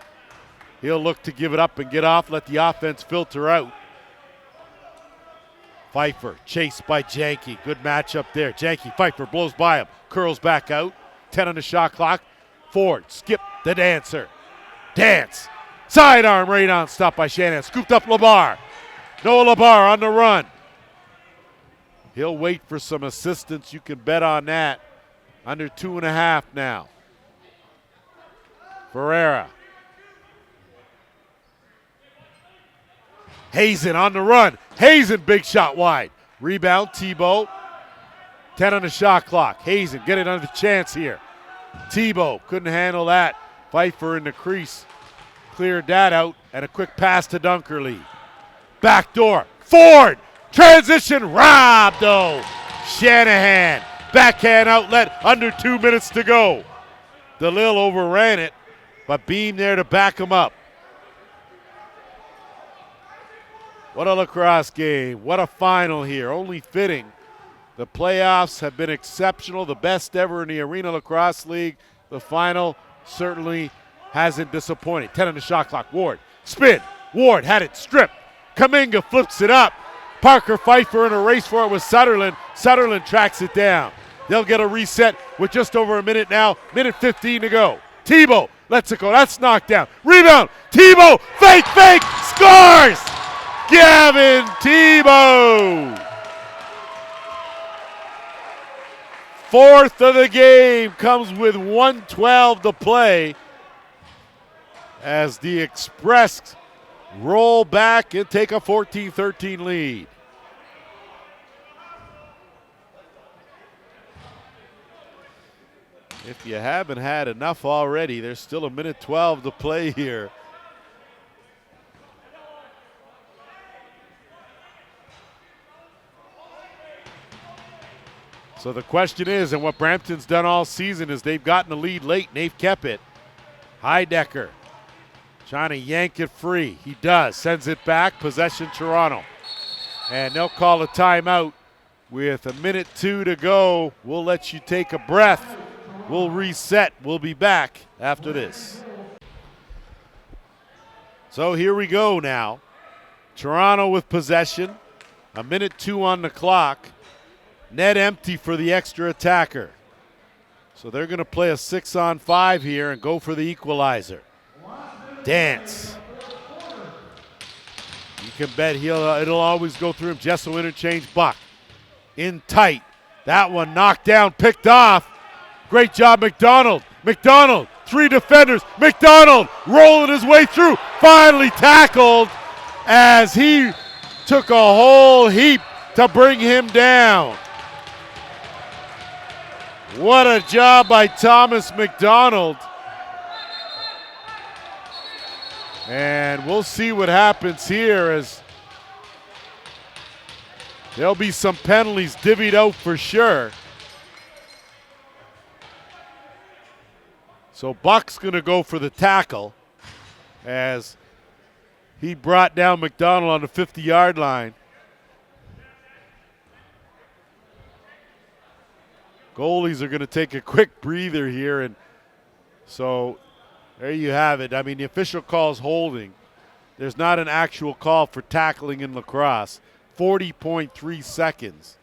He'll look to give it up and get off. Let the offense filter out. Pfeiffer chased by Janke. Good matchup there. Janke, Pfeiffer blows by him. Curls back out. 10 on the shot clock. Ford, skip the dancer. Dance. Sidearm right on. Stopped by Shanahan. Scooped up Labar. Noah Labar on the run. He'll wait for some assistance. You can bet on that. Under 2.5 now. Ferreira. Hazen on the run. Hazen, big shot wide. Rebound, Tebow. 10 on the shot clock. Hazen, get it under the chance here. Tebow couldn't handle that. Pfeiffer in the crease. Cleared that out, and a quick pass to Dunkerley. Back door. Ford. Transition robbed, though. Shanahan, backhand outlet, under 2 minutes to go. DeLille overran it, but Beam there to back him up. What a lacrosse game. What a final here. Only fitting. The playoffs have been exceptional, the best ever in the Arena Lacrosse League. The final certainly hasn't disappointed. 10 on the shot clock. Ward, spin. Ward had it stripped. Kaminga flips it up. Parker Pfeiffer in a race for it with Sutherland. Sutherland tracks it down. They'll get a reset with just over a minute now. Minute 15 to go. Tebow lets it go. That's knocked down. Rebound. Tebow. Fake. Scores. Gavin Tebow. Fourth of the game comes with 1:12 to play as the Express roll back and take a 14-13 lead. If you haven't had enough already, there's still a minute 12 to play here. So the question is, and what Brampton's done all season is they've gotten the lead late and they've kept it. Heidecker trying to yank it free. He does. Sends it back. Possession Toronto. And they'll call a timeout with a minute 2 to go. We'll let you take a breath. We'll reset. We'll be back after this. So here we go now. Toronto with possession. A minute 2 on the clock. Net empty for the extra attacker. So they're going to play a 6-on-5 here and go for the equalizer. Dance. You can bet it'll always go through him. Jessel interchange, Buck. In tight. That one knocked down, picked off. Great job, McDonald. McDonald, 3 defenders. McDonald rolling his way through. Finally tackled as he took a whole heap to bring him down. What a job by Thomas McDonald. And we'll see what happens here as there'll be some penalties divvied out for sure. So Buck's going to go for the tackle as he brought down McDonald on the 50-yard line. Goalies are going to take a quick breather here, and so there you have it. I mean, the official call is holding. There's not an actual call for tackling in lacrosse. 40.3 seconds.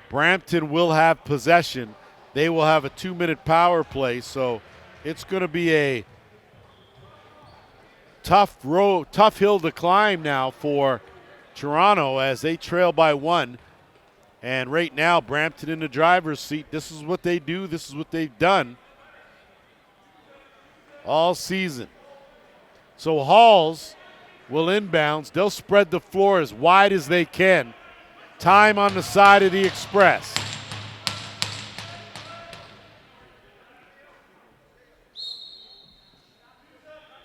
Brampton will have possession. They will have a 2-minute power play, so it's going to be a tough hill to climb now for Toronto as they trail by 1. And right now, Brampton in the driver's seat. This is what they do. This is what they've done all season. So Halls will inbounds. They'll spread the floor as wide as they can. Time on the side of the Express.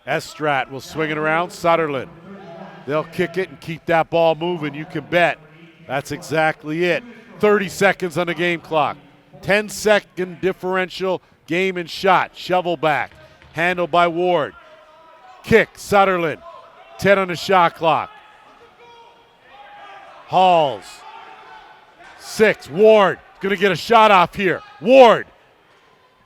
Estrat will swing it around. Sutherland. They'll kick it and keep that ball moving. You can bet. That's exactly it. 30 seconds on the game clock. 10-second differential, game and shot. Shovel back. Handled by Ward. Kick, Sutherland. 10 on the shot clock. Halls. 6. Ward going to get a shot off here. Ward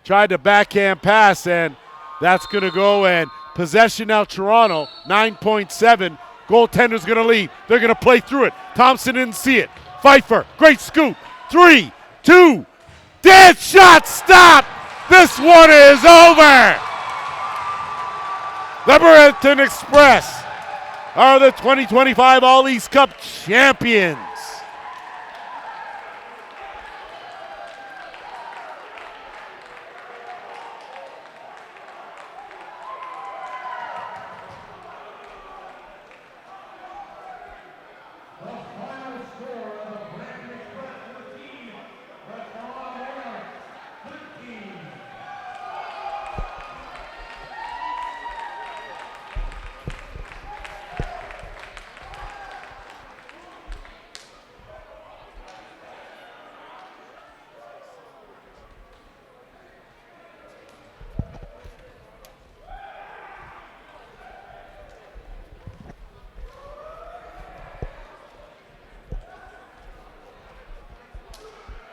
tried to backhand pass, and that's going to go. And possession now, Toronto. 9.7. Goaltender's going to lead. They're going to play through it. Thompson didn't see it. Pfeiffer, great scoop. 3, 2, dead shot, stop. This one is over. The Brampton Express are the 2025 All-East Cup champions.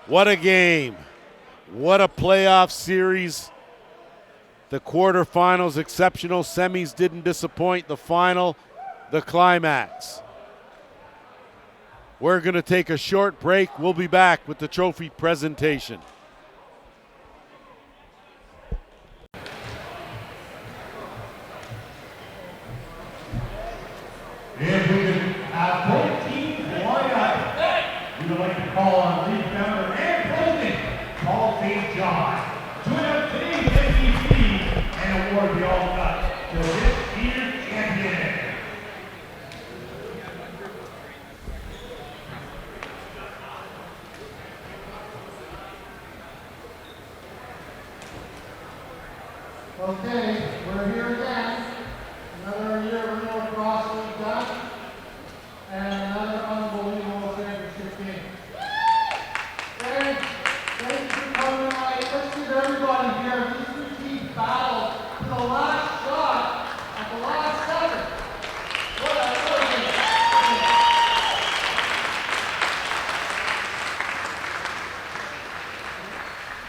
What a game. What a playoff series. The quarterfinals, exceptional. Semis didn't disappoint. The final, the climax. We're going to take a short break. We'll be back with the trophy presentation. If we could have both teams line up, we would like to call on league founder and president, Paul St. John, to announce today's MVP and award the All-Cut to this year's champion. Okay, we're here again. Another year of Arenalacrosseleague done, and another unbelievable championship game. Thank you for coming tonight. Let's give everybody here these two teams battle to the last shot at the last second. What a game.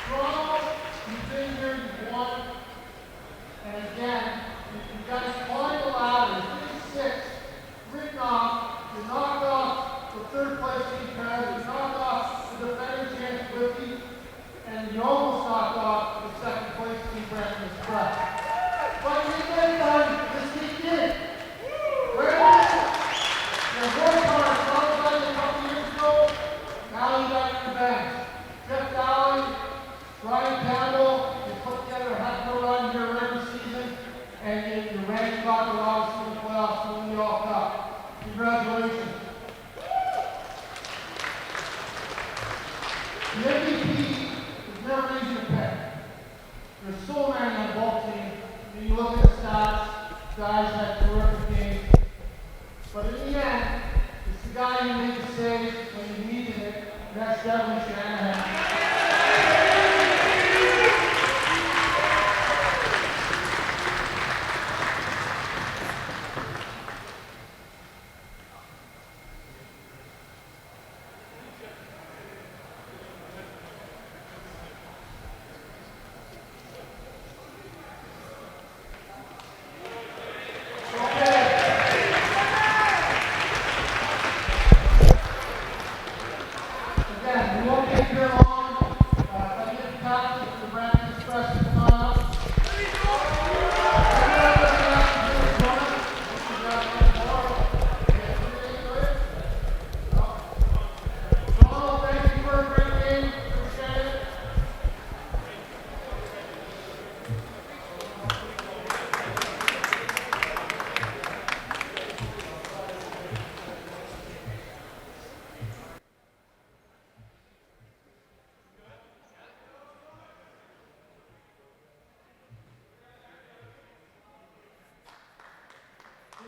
Toronto, you've been here, you've won. And again, you guys climb the ladder, you finish 6th, written off, you knocked off the third place team pair, you knocked off the defending champs with you, and you almost knocked off the second place team Brampton Express. But you get done this weekend. Where is it? Your boy card, started a couple years ago, now you got your bench. Jeff Dowling, Ryan Campbell, you put together a heck of a run here regular season, and you ran clock a lot in the playoffs, winning the All-Cup. Congratulations. The MVP is never easy to pick. There's so many on both teams. When you look at the stats, guys had terrific games. But in the end, it's the guy who made the save when you needed it, and that's Devlin Shanahan. Again, we won't get here long. If I get practice, the Brampton Express is coming up. So, thank you for a great game. Appreciate it.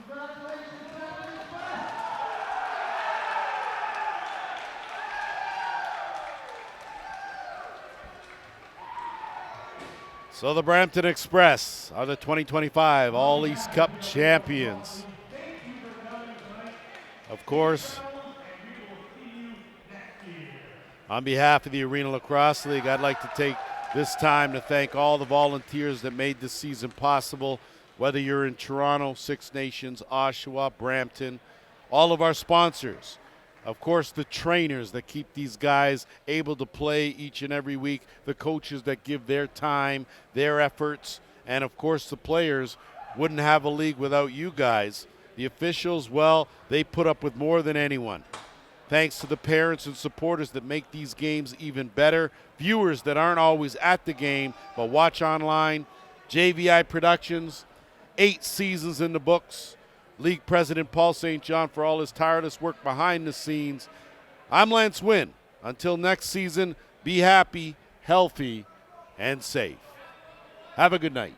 Congratulations, Brampton Express. So the Brampton Express are the 2025 All East Cup champions. Of course, on behalf of the Arenalacrosseleague, I'd like to take this time to thank all the volunteers that made this season possible, whether you're in Toronto, Six Nations, Oshawa, Brampton, all of our sponsors. Of course, the trainers that keep these guys able to play each and every week, the coaches that give their time, their efforts, and of course the players. Wouldn't have a league without you guys. The officials, well, they put up with more than anyone. Thanks to the parents and supporters that make these games even better, viewers that aren't always at the game but watch online, JVI Productions, 8 seasons in the books, League President Paul St. John for all his tireless work behind the scenes. I'm Lance Wynn. Until next season, be happy, healthy, and safe. Have a good night.